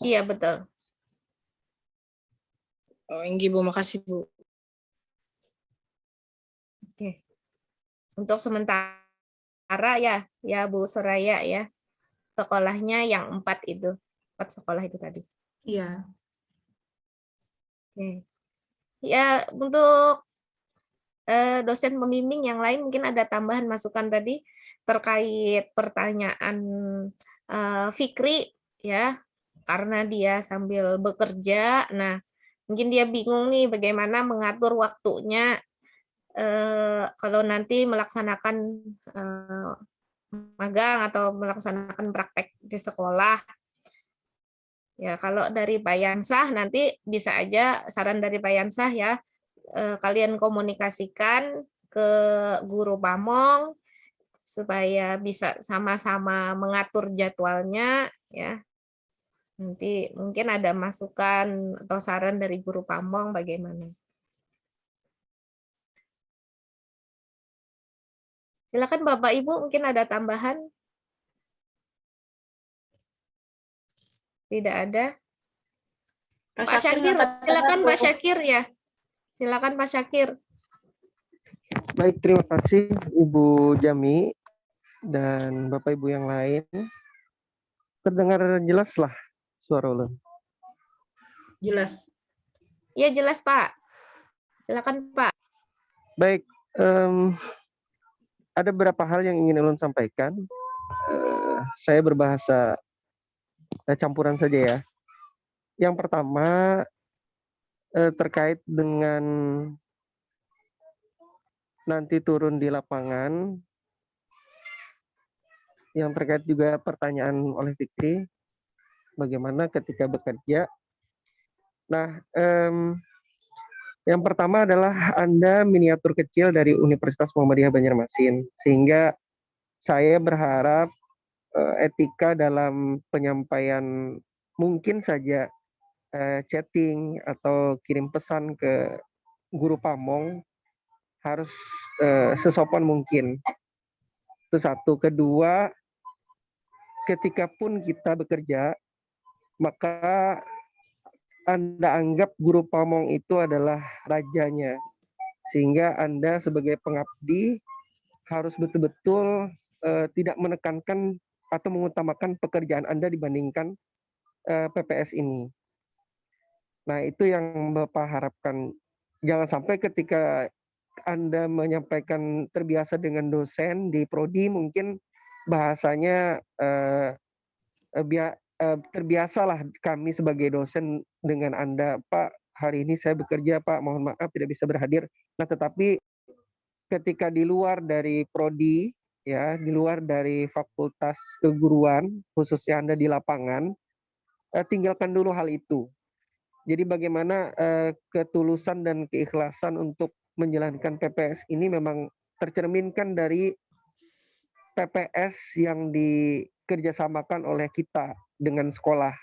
Iya, betul. Oh, Enggi Bu, makasih Bu. Oke. Untuk sementara ya Bu Soraya ya. Sekolahnya yang 4 itu. 4 sekolah itu tadi. Iya. Oke. Ya, untuk dosen pembimbing yang lain mungkin ada tambahan masukan tadi terkait pertanyaan Fikri ya, karena dia sambil bekerja. Nah, mungkin dia bingung nih bagaimana mengatur waktunya kalau nanti melaksanakan magang atau melaksanakan praktek di sekolah. Ya, kalau dari Pak Yansah nanti bisa aja saran dari Pak Yansah ya, kalian komunikasikan ke guru pamong supaya bisa sama-sama mengatur jadwalnya ya. Nanti mungkin ada masukan atau saran dari guru pamong bagaimana. Silakan Bapak Ibu, mungkin ada tambahan? Tidak ada. Pak Syakir, silakan Pak Syakir ya. Silakan Pak Syakir. Baik, terima kasih Ibu Jami dan Bapak Ibu yang lain. Terdengar jelas lah suara ulun? Jelas. Iya jelas Pak. Silakan Pak. Baik, ada beberapa hal yang ingin ulun sampaikan. Saya berbahasa campuran saja ya. Yang pertama terkait dengan nanti turun di lapangan, yang terkait juga pertanyaan oleh Fikri, bagaimana ketika bekerja. Nah, yang pertama adalah Anda miniatur kecil dari Universitas Muhammadiyah Banjarmasin, sehingga saya berharap etika dalam penyampaian mungkin saja chatting atau kirim pesan ke guru pamong harus sesopan mungkin. Itu satu. Kedua, ketika pun kita bekerja, maka Anda anggap guru pamong itu adalah rajanya. Sehingga Anda sebagai pengabdi harus betul-betul tidak menekankan atau mengutamakan pekerjaan Anda dibandingkan PPS ini. Nah, itu yang Bapak harapkan. Jangan sampai ketika Anda menyampaikan terbiasa dengan dosen di prodi, mungkin bahasanya terbiasalah kami sebagai dosen dengan Anda, Pak, hari ini saya bekerja, Pak, mohon maaf tidak bisa berhadir. Nah, tetapi ketika di luar dari prodi, ya, di luar dari fakultas keguruan, khususnya Anda di lapangan, tinggalkan dulu hal itu. Jadi bagaimana ketulusan dan keikhlasan untuk menjalankan PPS ini memang tercerminkan dari PPS yang dikerjasamakan oleh kita dengan sekolah.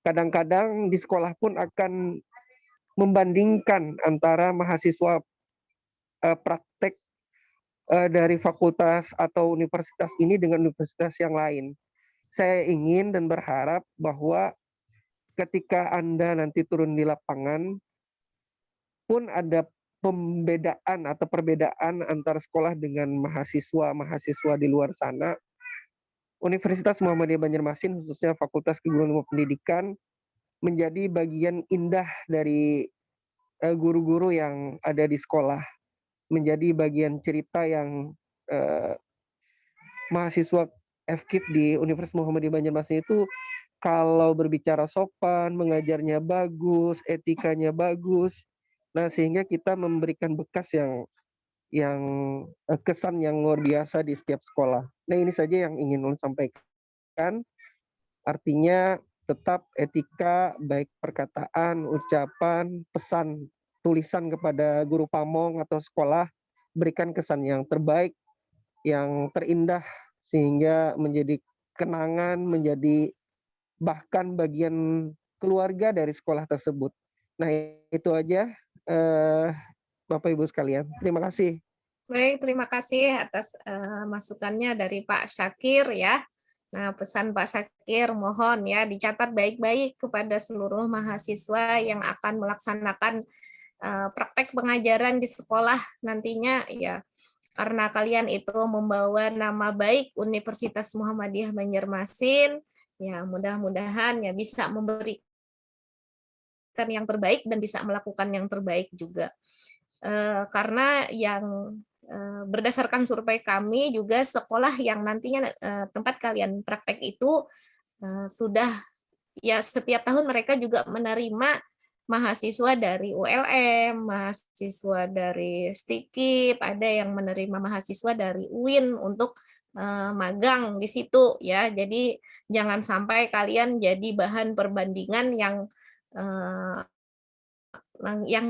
Kadang-kadang di sekolah pun akan membandingkan antara mahasiswa praktek dari fakultas atau universitas ini dengan universitas yang lain. Saya ingin dan berharap bahwa ketika Anda nanti turun di lapangan pun ada pembedaan atau perbedaan antara sekolah dengan mahasiswa di luar sana. Universitas Muhammadiyah Banjarmasin khususnya Fakultas Keguruan Ilmu Pendidikan menjadi bagian indah dari guru-guru yang ada di sekolah, menjadi bagian cerita yang mahasiswa FKIP di Universitas Muhammadiyah Banjarmasin itu kalau berbicara sopan, mengajarnya bagus, etikanya bagus. Nah, sehingga kita memberikan bekas yang kesan yang luar biasa di setiap sekolah. Nah, ini saja yang ingin Ulun sampaikan. Artinya tetap etika, baik perkataan, ucapan, pesan, tulisan kepada guru pamong atau sekolah, berikan kesan yang terbaik, yang terindah, sehingga menjadi kenangan, menjadi bahkan bagian keluarga dari sekolah tersebut. Nah, itu aja Bapak Ibu sekalian. Terima kasih. Baik, terima kasih atas masukannya dari Pak Syakir ya. Nah, pesan Pak Syakir mohon ya dicatat baik-baik kepada seluruh mahasiswa yang akan melaksanakan praktek pengajaran di sekolah nantinya ya. Karena kalian itu membawa nama baik Universitas Muhammadiyah Banjarmasin, ya mudah-mudahan ya bisa memberikan yang terbaik dan bisa melakukan yang terbaik juga. Karena yang berdasarkan survei kami juga sekolah yang nantinya tempat kalian praktek itu sudah ya setiap tahun mereka juga menerima mahasiswa dari ULM, mahasiswa dari STIKIP, ada yang menerima mahasiswa dari UIN untuk magang di situ ya. Jadi jangan sampai kalian jadi bahan perbandingan yang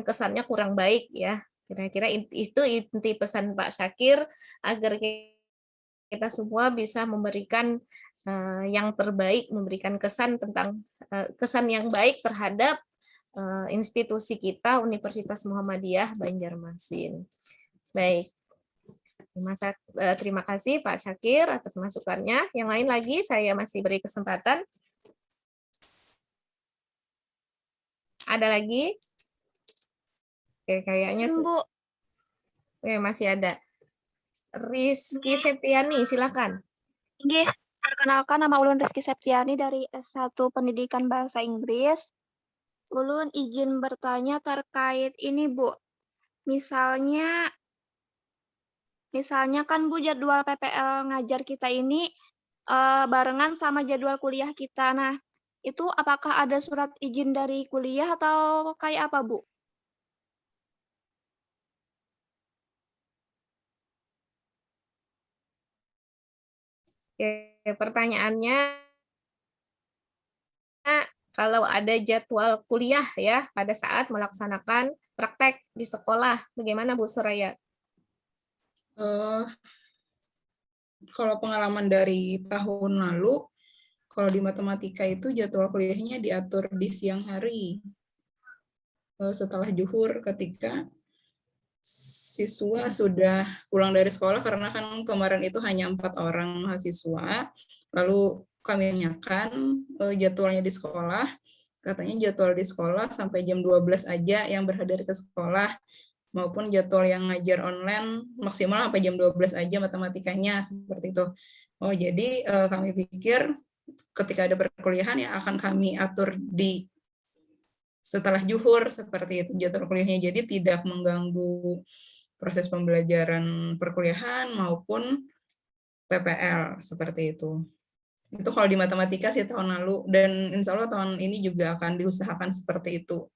kesannya kurang baik ya. Kira-kira itu inti pesan Pak Syakir agar kita semua bisa memberikan yang terbaik, memberikan kesan yang baik terhadap institusi kita Universitas Muhammadiyah Banjarmasin. Baik. Terima kasih Pak Syakir atas masukannya. Yang lain lagi saya masih beri kesempatan. Ada lagi? Oke, kayaknya masih ada. Rizky Septiani, silakan. Perkenalkan, nama Ulun Rizky Septiani dari S1 Pendidikan Bahasa Inggris. Ulun izin bertanya terkait ini, Bu. Misalnya kan Bu jadwal PPL ngajar kita ini barengan sama jadwal kuliah kita. Nah, itu apakah ada surat izin dari kuliah atau kayak apa, Bu? Oke, pertanyaannya kalau ada jadwal kuliah ya pada saat melaksanakan praktek di sekolah, bagaimana Bu Suraya? Kalau pengalaman dari tahun lalu, kalau di matematika itu jadwal kuliahnya diatur di siang hari setelah zuhur ketika siswa sudah pulang dari sekolah, karena kan kemarin itu hanya 4 orang mahasiswa, lalu kami tanyakan jadwalnya di sekolah, katanya jadwal di sekolah sampai jam 12 aja yang berhadir ke sekolah, maupun jadwal yang ngajar online maksimal sampai jam 12 aja matematikanya, seperti itu. Oh, jadi kami pikir ketika ada perkuliahan ya akan kami atur di setelah zuhur seperti itu jadwal kuliahnya, jadi tidak mengganggu proses pembelajaran perkuliahan maupun PPL seperti itu. Itu kalau di matematika sih tahun lalu, dan insya Allah tahun ini juga akan diusahakan seperti itu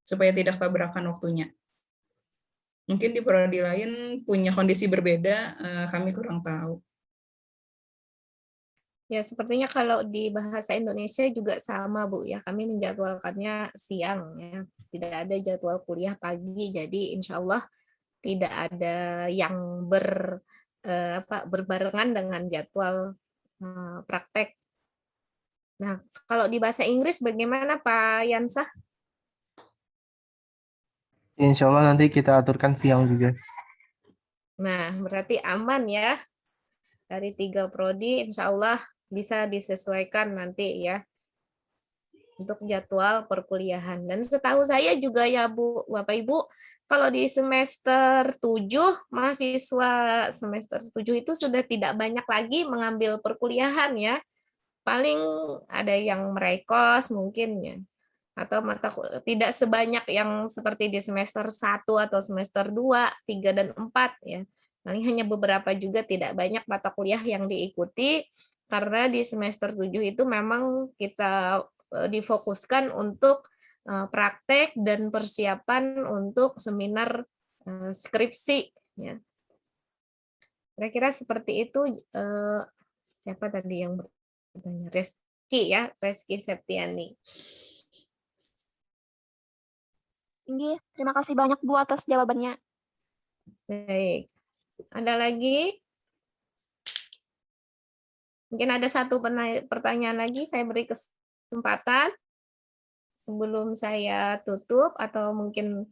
supaya tidak tabrakan waktunya. Mungkin di prodi lain punya kondisi berbeda, kami kurang tahu. Ya, sepertinya kalau di bahasa Indonesia juga sama, Bu, ya. Kami menjadwalkannya siang, ya. Tidak ada jadwal kuliah pagi, jadi insya Allah tidak ada yang berbarengan dengan jadwal praktek. Nah, kalau di bahasa Inggris bagaimana, Pak Yansah? Insya Allah nanti kita aturkan siang juga. Nah, berarti aman ya. Dari 3 prodi, insya Allah bisa disesuaikan nanti ya untuk jadwal perkuliahan. Dan setahu saya juga ya Bu, Bapak Ibu, kalau di semester 7, mahasiswa semester 7 itu sudah tidak banyak lagi mengambil perkuliahan ya. Paling ada yang merekos mungkin ya. Atau tidak sebanyak yang seperti di semester 1 atau semester 2, 3 dan 4 ya. Paling hanya beberapa juga, tidak banyak mata kuliah yang diikuti karena di semester 7 itu memang kita difokuskan untuk praktek dan persiapan untuk seminar skripsi ya. Kira-kira seperti itu. Siapa tadi yang bertanya? Reski ya, Reski Septiani. Terima kasih banyak Bu atas jawabannya. Baik. Ada lagi? Mungkin ada satu pertanyaan lagi, saya beri kesempatan sebelum saya tutup, atau mungkin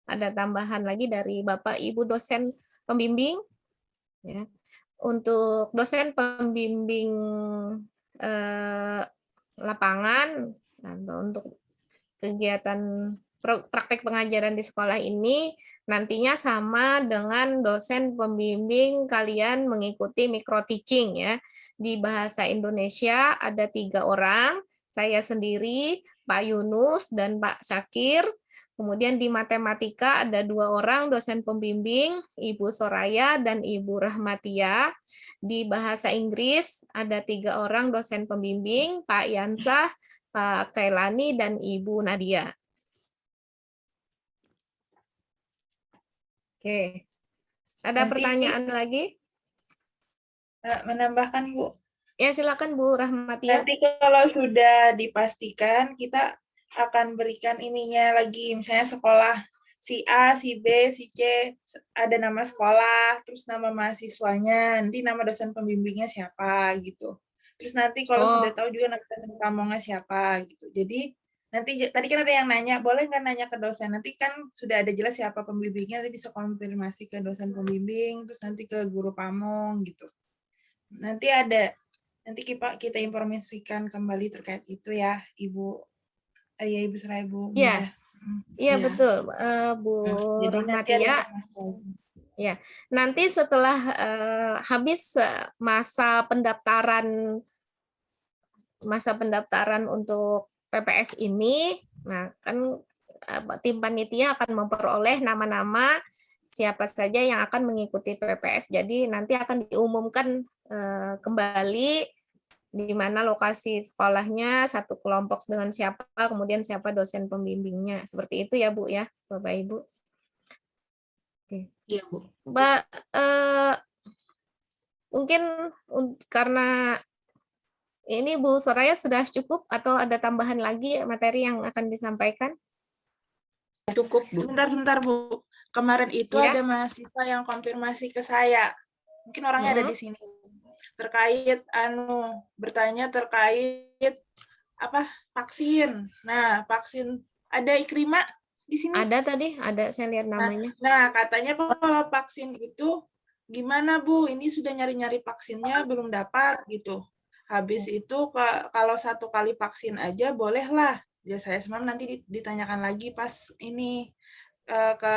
ada tambahan lagi dari Bapak Ibu dosen pembimbing. Ya. Untuk dosen pembimbing lapangan, atau untuk kegiatan praktek pengajaran di sekolah ini nantinya sama dengan dosen pembimbing kalian mengikuti micro teaching ya. Di bahasa Indonesia ada 3 orang, saya sendiri, Pak Yunus dan Pak Syakir. Kemudian di matematika ada 2 orang dosen pembimbing, Ibu Soraya dan Ibu Rahmatia. Di bahasa Inggris ada 3 orang dosen pembimbing, Pak Yansah, Pak Kailani, dan Ibu Nadia. Oke. Ada pertanyaan lagi? Menambahkan, Bu. Ya, silakan Bu Rahmatia. Nanti kalau sudah dipastikan, kita akan berikan ininya lagi, misalnya sekolah si A, si B, si C, ada nama sekolah, terus nama mahasiswanya, nanti nama dosen pembimbingnya siapa gitu. Terus nanti kalau sudah tahu juga nama dosen pamongnya siapa gitu. Jadi nanti tadi kan ada yang nanya, boleh nggak nanya ke dosen? Nanti kan sudah ada jelas siapa pembimbingnya, nanti bisa konfirmasi ke dosen pembimbing, terus nanti ke guru pamong gitu. Nanti kita informasikan kembali terkait itu ya, Ibu. Ya, Ibu Soraya, Bu. Iya. Iya, betul, Bu Rahmatia. Ya, nanti setelah habis masa pendaftaran untuk PPS ini, nah kan tim panitia akan memperoleh nama-nama siapa saja yang akan mengikuti PPS. Jadi nanti akan diumumkan kembali di mana lokasi sekolahnya, satu kelompok dengan siapa, kemudian siapa dosen pembimbingnya. Seperti itu ya, Bu ya, Bapak Ibu. Oke. Iya, Bu. Mbak, mungkin karena ini Bu Soraya sudah cukup atau ada tambahan lagi materi yang akan disampaikan? Cukup, Bu. Sebentar, Bu. Kemarin itu ada mahasiswa yang konfirmasi ke saya. Mungkin orangnya ada di sini. Terkait bertanya terkait vaksin. Nah, vaksin ada Ikrima di sini. Ada tadi, ada saya lihat namanya. Nah, katanya kalau vaksin itu gimana, Bu? Ini sudah nyari-nyari vaksinnya belum dapat gitu. Habis itu kalau 1 kali vaksin aja bolehlah. Ya saya semalam nanti ditanyakan lagi pas ini ke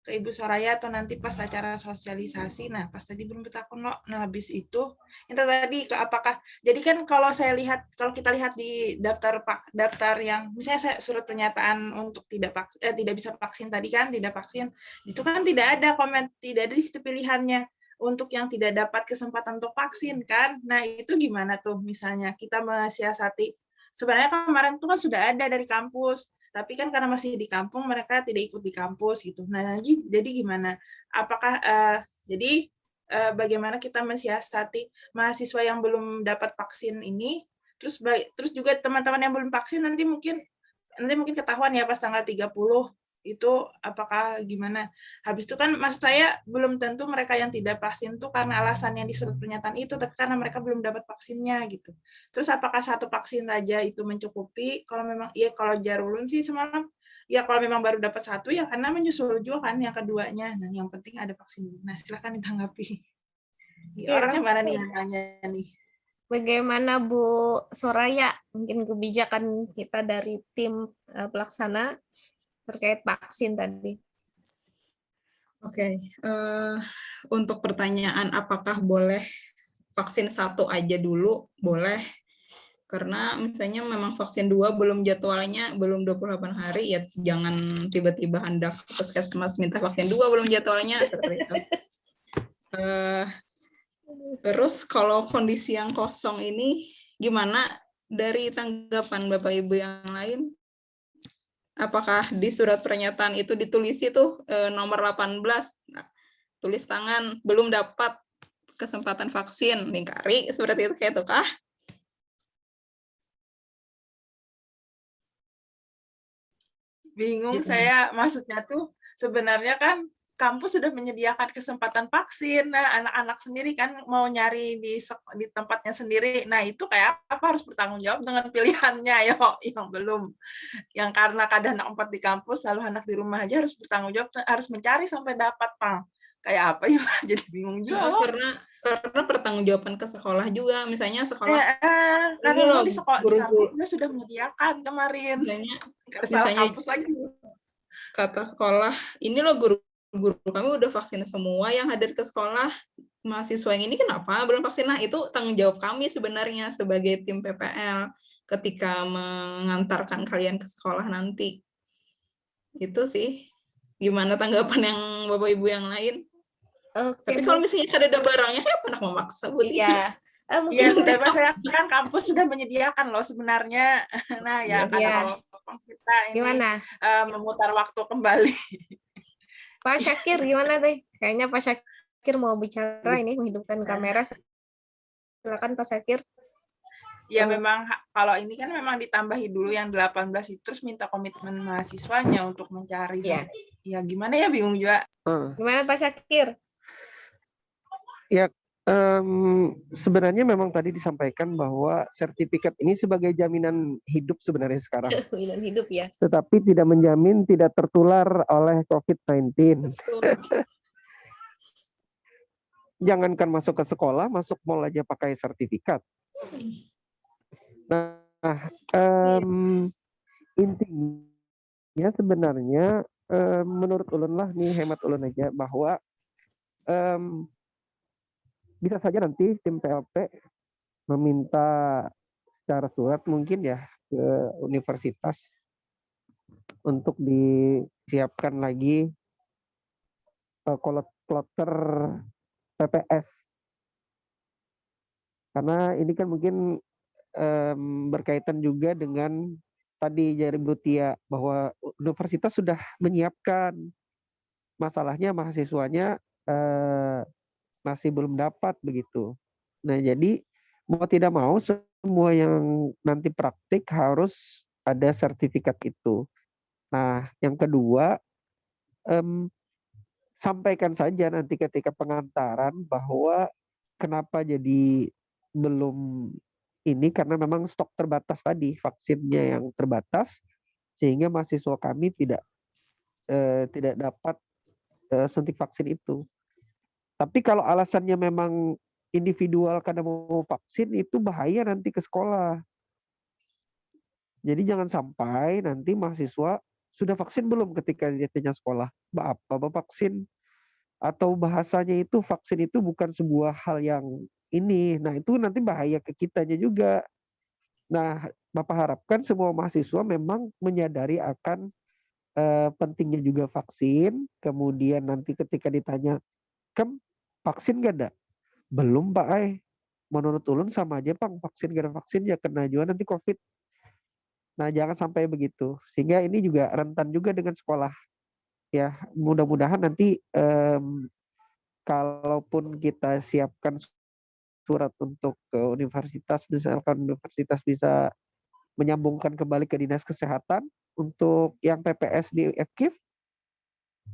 Ibu Soraya atau nanti pas acara sosialisasi. Nah, pas tadi belum bertakun loh. Nah, habis itu tadi apakah jadi kan kalau kita lihat di daftar yang misalnya saya surat pernyataan untuk tidak bisa vaksin tadi kan, tidak vaksin. Itu kan tidak ada tidak ada di situ pilihannya untuk yang tidak dapat kesempatan untuk vaksin kan. Nah, itu gimana tuh misalnya kita mensiasati. Sebenarnya kemarin tuh kan sudah ada dari kampus, tapi kan karena masih di kampung mereka tidak ikut di kampus gitu. Nah, jadi gimana? Apakah jadi bagaimana kita mensiasati mahasiswa yang belum dapat vaksin ini, terus juga teman-teman yang belum vaksin nanti mungkin ketahuan ya pas tanggal 30 itu apakah gimana. Habis itu kan maksud saya belum tentu mereka yang tidak vaksin itu karena alasan yang di surat pernyataan itu, tapi karena mereka belum dapat vaksinnya gitu. Terus apakah satu vaksin saja itu mencukupi? Kalau memang iya, kalau Jarulun sih semalam ya kalau memang baru dapat satu ya karena menyusul juga kan yang keduanya. Nah, yang penting ada vaksin. Nah, silakan ditanggapi. Iya, Orangnya mana nih langsung. yang nanya nih? Bagaimana Bu Soraya, mungkin kebijakan kita dari tim pelaksana terkait vaksin tadi? Oke, untuk pertanyaan apakah boleh vaksin satu aja dulu? Boleh, karena misalnya memang vaksin 2 belum jadwalnya, belum 28 hari, ya jangan tiba-tiba hendak ke puskesmas minta vaksin 2 belum jadwalnya, seperti itu. Terus kalau kondisi yang kosong ini, gimana dari tanggapan Bapak Ibu yang lain? Apakah di surat pernyataan itu ditulis itu nomor 18, tulis tangan, belum dapat kesempatan vaksin, lingkari, seperti itu kayak itu kah? Bingung saya, maksudnya tuh sebenarnya kan kampus sudah menyediakan kesempatan vaksin. Nah, anak-anak sendiri kan mau nyari di tempatnya sendiri. Nah, itu kayak apa harus bertanggung jawab dengan pilihannya yang belum. Yang karena kadang anak 4 di kampus, lalu anak di rumah aja harus bertanggung jawab, harus mencari sampai dapat, Pang. Kayak apa ya? Jadi bingung juga. Karena pertanggungjawaban ke sekolah juga, misalnya sekolah. Karena memang di kampusnya sudah menyediakan kemarin. Misalnya kampus lagi. Kata sekolah, ini loh guru kami udah vaksin semua yang hadir ke sekolah, mahasiswa yang ini kenapa belum vaksin? Nah, itu tanggung jawab kami sebenarnya sebagai tim PPL ketika mengantarkan kalian ke sekolah nanti. Itu sih. Gimana tanggapan yang Bapak Ibu yang lain? Tapi kalau misalnya ada barangnya, kayak pernah memaksa, Bu. Iya. Iya, kan kampus sudah menyediakan loh sebenarnya. Nah, ya kalau kita ini memutar waktu kembali. Pak Syakir gimana deh? Kayaknya Pak Syakir mau bicara ini, menghidupkan kamera. Silakan Pak Syakir. Ya memang kalau ini kan memang ditambahi dulu yang 18 itu, terus minta komitmen mahasiswanya untuk mencari. Ya gimana ya, bingung juga. Gimana Pak Syakir? Ya, sebenarnya memang tadi disampaikan bahwa sertifikat ini sebagai jaminan hidup sebenarnya sekarang. Jaminan hidup ya. Tetapi tidak menjamin tidak tertular oleh COVID-19. Jangankan masuk ke sekolah, masuk mall aja pakai sertifikat. Nah, intinya sebenarnya menurut ulun lah, nih hemat ulun aja, bahwa bisa saja nanti tim PLP meminta secara surat mungkin ya ke universitas untuk disiapkan lagi kloter PPS. Karena ini kan mungkin berkaitan juga dengan tadi dari Bu Tia, bahwa universitas sudah menyiapkan, masalahnya mahasiswanya masih belum dapat begitu. Nah, jadi mau tidak mau semua yang nanti praktik harus ada sertifikat itu. Nah, yang kedua, sampaikan saja nanti ketika pengantaran bahwa kenapa jadi belum ini, karena memang stok terbatas tadi, vaksinnya yang terbatas, sehingga mahasiswa kami tidak dapat suntik vaksin itu. Tapi kalau alasannya memang individual karena mau vaksin, itu bahaya nanti ke sekolah. Jadi jangan sampai nanti mahasiswa sudah vaksin belum ketika dia tanya sekolah, apa vaksin? Atau bahasanya itu vaksin itu bukan sebuah hal yang ini. Nah, itu nanti bahaya ke kitanya juga. Nah, Bapak harapkan semua mahasiswa memang menyadari akan pentingnya juga vaksin. Kemudian nanti ketika ditanya, vaksin gak ada? Belum Pak, menurut ulun sama aja Pak, vaksin gak ada vaksin ya kena juga nanti COVID. Nah, jangan sampai begitu. Sehingga ini juga rentan juga dengan sekolah. Ya, mudah-mudahan nanti kalaupun kita siapkan surat untuk ke universitas, misalkan universitas bisa menyambungkan kembali ke dinas kesehatan untuk yang PPS di FKIP,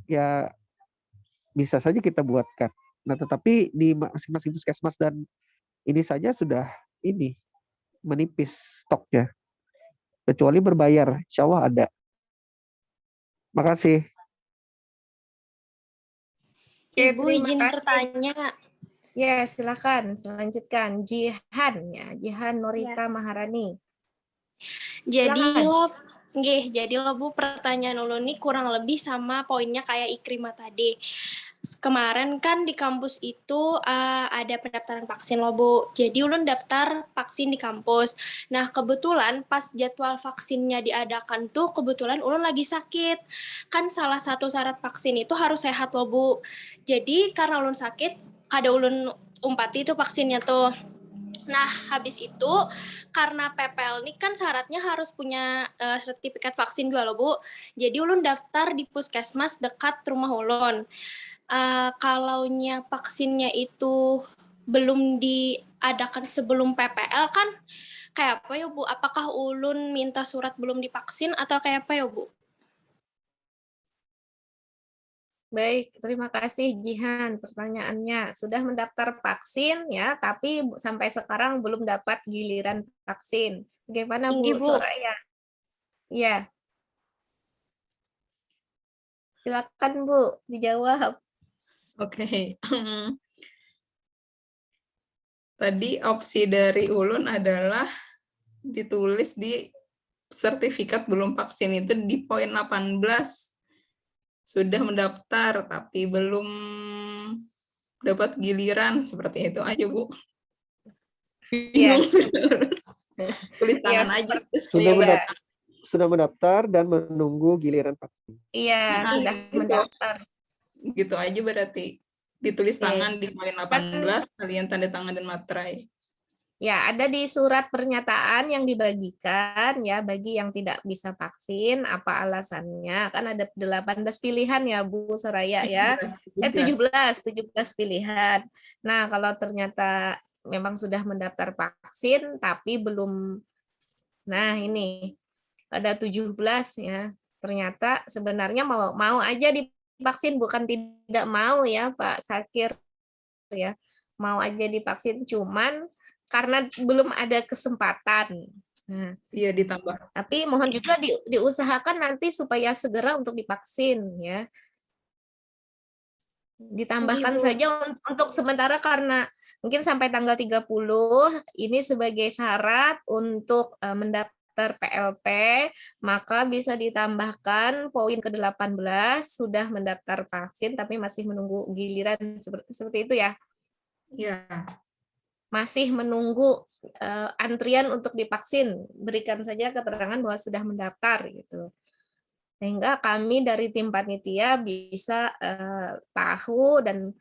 ya bisa saja kita buatkan. Nah, tetapi di masing-masing puskesmas dan ini saja sudah ini menipis stoknya. Kecuali berbayar, insya Allah ada. Makasih. Oke, Ibu terima izin kasih. bertanya. Ya, silakan lanjutkan. Jihan ya, Jihan Norita Maharani. Jadi Silakan. lo jadi lo Bu, pertanyaan lo nih kurang lebih sama poinnya kayak Ikrimah tadi. Kemarin kan di kampus itu ada pendaftaran vaksin lo Bu. Jadi ulun daftar vaksin di kampus. Nah kebetulan pas jadwal vaksinnya diadakan tuh kebetulan ulun lagi sakit. Kan salah satu syarat vaksin itu harus sehat lo Bu. Jadi karena ulun sakit, kada ulun umpati itu vaksinnya tuh. Nah, habis itu karena PPL ini kan syaratnya harus punya sertifikat vaksin juga loh, Bu. Jadi ulun daftar di puskesmas dekat rumah ulun. Kalaunya vaksinnya itu belum diadakan sebelum PPL kan kayak apa ya, Bu? Apakah ulun minta surat belum divaksin atau kayak apa ya, Bu? Baik, terima kasih Jihan pertanyaannya. Sudah mendaftar vaksin ya, tapi sampai sekarang belum dapat giliran vaksin. Bagaimana Bu Tinggi, Bu. Soraya? Ya. Silakan Bu, dijawab. Oke. Tadi opsi dari Ulun adalah ditulis di sertifikat belum vaksin itu di poin 18. Sudah mendaftar tapi belum dapat giliran, seperti itu aja Bu. Bingung tulis tangan aja. Sudah mendaftar dan menunggu giliran vaksin. Iya, sudah mendaftar. Gitu aja berarti. Ditulis tangan di poin 18, kalian tanda tangan dan materai. Ya, ada di surat pernyataan yang dibagikan ya bagi yang tidak bisa vaksin, apa alasannya? Kan ada 18 pilihan ya Bu Soraya ya. 17 pilihan. Nah, kalau ternyata memang sudah mendaftar vaksin tapi belum, nah ini ada 17 ya. Ternyata sebenarnya mau aja divaksin, bukan tidak mau ya Pak Sakir ya. Mau aja divaksin, cuman karena belum ada kesempatan. Nah, iya ditambah. Tapi mohon juga diusahakan nanti supaya segera untuk divaksin ya. Ditambahkan saja untuk sementara karena mungkin sampai tanggal 30 ini sebagai syarat untuk mendaftar PLP, maka bisa ditambahkan poin ke-18 sudah mendaftar vaksin tapi masih menunggu giliran, seperti itu ya. Iya. Masih menunggu antrian untuk divaksin, berikan saja keterangan bahwa sudah mendaftar gitu. Sehingga kami dari tim panitia bisa tahu dan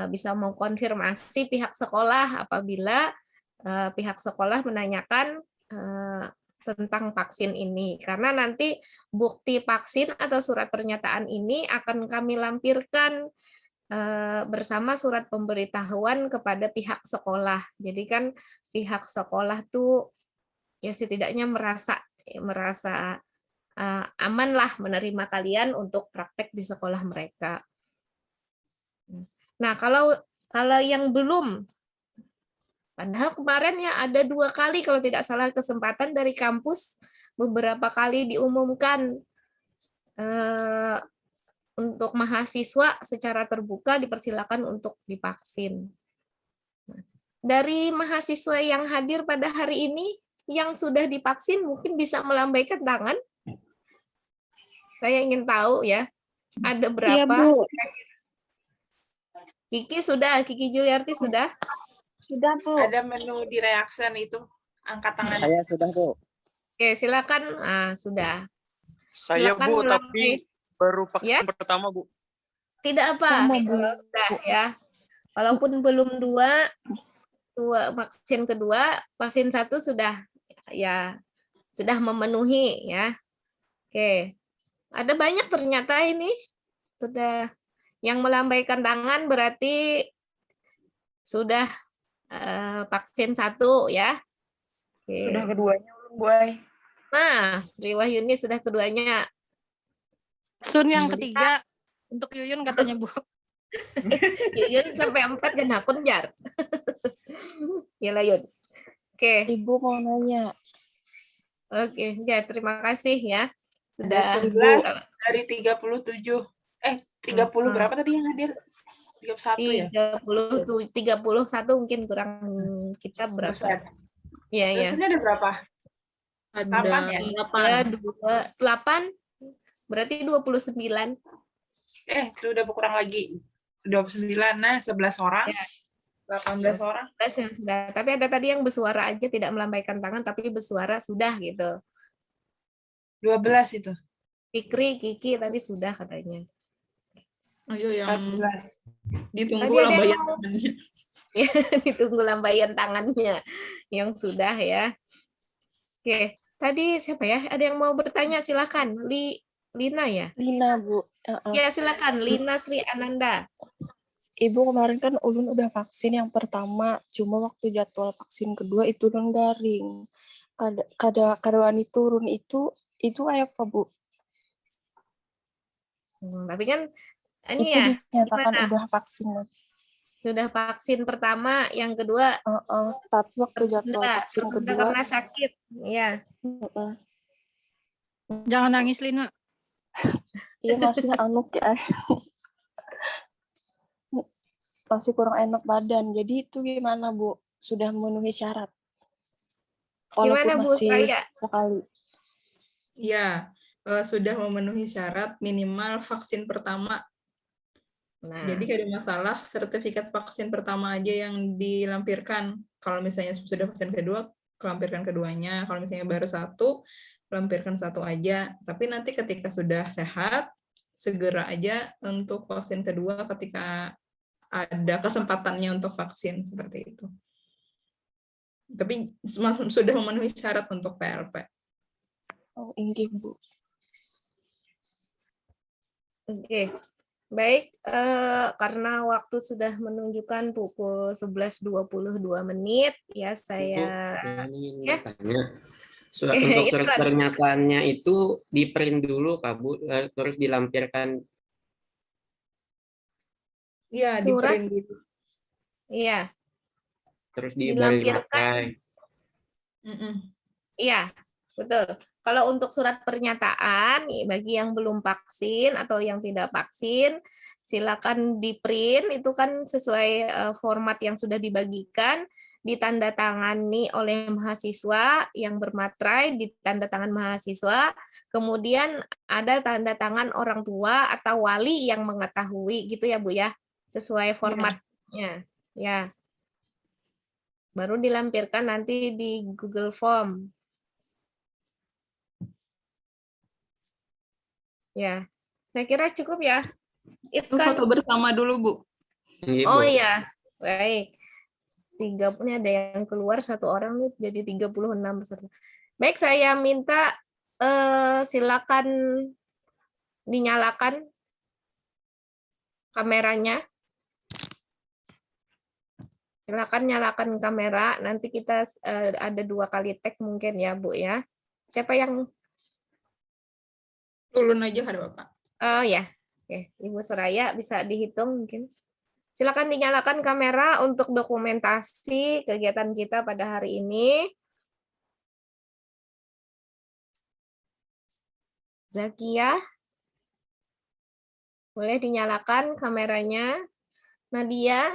bisa mengkonfirmasi pihak sekolah apabila pihak sekolah menanyakan tentang vaksin ini. Karena nanti bukti vaksin atau surat pernyataan ini akan kami lampirkan bersama surat pemberitahuan kepada pihak sekolah. Jadi kan pihak sekolah tuh ya setidaknya merasa aman lah menerima kalian untuk praktek di sekolah mereka. Nah, kalau yang belum, padahal kemarin ya ada 2 kali kalau tidak salah kesempatan dari kampus, beberapa kali diumumkan untuk mahasiswa secara terbuka dipersilakan untuk divaksin. Dari mahasiswa yang hadir pada hari ini, yang sudah divaksin mungkin bisa melambaikan tangan. Saya ingin tahu ya, ada berapa? Iya, Bu. Kiki sudah, Kiki Juliarti sudah? Sudah, Bu. Ada menu di reaction itu, angkat tangan. Saya sudah, Bu. Oke, silakan. Sudah. Saya, Silakan Bu, melalui- tapi baru vaksin pertama, Bu. Tidak apa, kalau sudah ya. Walaupun belum dua vaksin kedua, vaksin 1 sudah ya sudah memenuhi ya. Oke. Ada banyak ternyata ini sudah Yang melambaikan tangan berarti sudah vaksin 1 ya. Oke. Sudah keduanya, Bu Ai. Nah, Sri Wahyuni sudah keduanya. Sun yang ketiga untuk Yuyun katanya Bu. Yuyun sampai 4 kena kunjar. Ya lah Yun. Oke. Ibu mau nanya. Oke, ya terima kasih ya. Ada Sudah 11 dari 37. 30 berapa tadi yang hadir? 31 ya? 31 mungkin kurang kita berapa? Buset. Iya, iya. Dosennya ada berapa? Ada 8 ya? 8 berarti 29. Itu udah berkurang lagi. 29, nah 11 orang. 18 orang. Sudah. Tapi ada tadi yang bersuara aja tidak melambaikan tangan tapi bersuara sudah gitu. 12 itu. Fikri, Kiki tadi sudah katanya. Ayo yang 14. ditunggu Tadi ada yang lambaian mau- tangannya. Ya, ditunggu lambaian tangannya yang sudah ya. Oke, tadi siapa ya? Ada yang mau bertanya silakan. Lina ya? Lina, Bu. Ya, silakan Lina Sri Ananda. Ibu kemarin kan Ulun udah vaksin yang pertama, cuma waktu jadwal vaksin kedua itu Ulun garing. Kadawani turun itu apa, Bu? Tapi kan ini Itu ya, dinyatakan gimana? udah vaksin. Sudah vaksin pertama, yang kedua Tapi waktu jadwal tertunda vaksin tertunda kedua, karena sakit. Ya. Jangan nangis Lina. iya masih anuk ya. Masih kurang enak badan. Jadi itu gimana, Bu? Sudah memenuhi syarat? Walaupun Gimana Bu masih Raya? sekali. Ya, sudah memenuhi syarat minimal vaksin pertama. Nah, Jadi kalau ada masalah, sertifikat vaksin pertama aja yang dilampirkan. Kalau misalnya sudah vaksin kedua, lampirkan keduanya. Kalau misalnya baru 1, lampirkan 1 aja. Tapi nanti ketika sudah sehat, segera aja untuk vaksin kedua ketika ada kesempatannya untuk vaksin seperti itu. Tapi sudah memenuhi syarat untuk PLP. Oh, inggih, Bu. Oke. Baik, karena waktu sudah menunjukkan pukul 11.22 menit, ya saya Ini ya. tanya. Untuk surat Iklan. pernyataannya itu di print dulu, Kak Bu, terus dilampirkan. Iya, di Surat, print dulu. iya, Terus dilampirkan. Iya, betul. Kalau untuk surat pernyataan, bagi yang belum vaksin atau yang tidak vaksin, silakan di print, itu kan sesuai format yang sudah dibagikan, ditandatangani oleh mahasiswa yang bermaterai, ditandatangan mahasiswa, kemudian ada tanda tangan orang tua atau wali yang mengetahui, gitu ya Bu ya, sesuai formatnya. Ya. Baru dilampirkan nanti di Google Form. Ya, saya kira cukup ya. Itu foto bersama dulu, Bu. Oh iya, baik. 3 punya ada yang keluar 1 orang nih jadi 36 peserta. Baik, saya minta silakan dinyalakan kameranya. Silakan nyalakan kamera. Nanti kita ada 2 kali tag mungkin ya, Bu ya. Siapa yang Ulun aja ada Bapak. Oh ya, oke. Ibu Soraya bisa dihitung mungkin. Silakan dinyalakan kamera untuk dokumentasi kegiatan kita pada hari ini. Zakia, boleh dinyalakan kameranya. Nadia,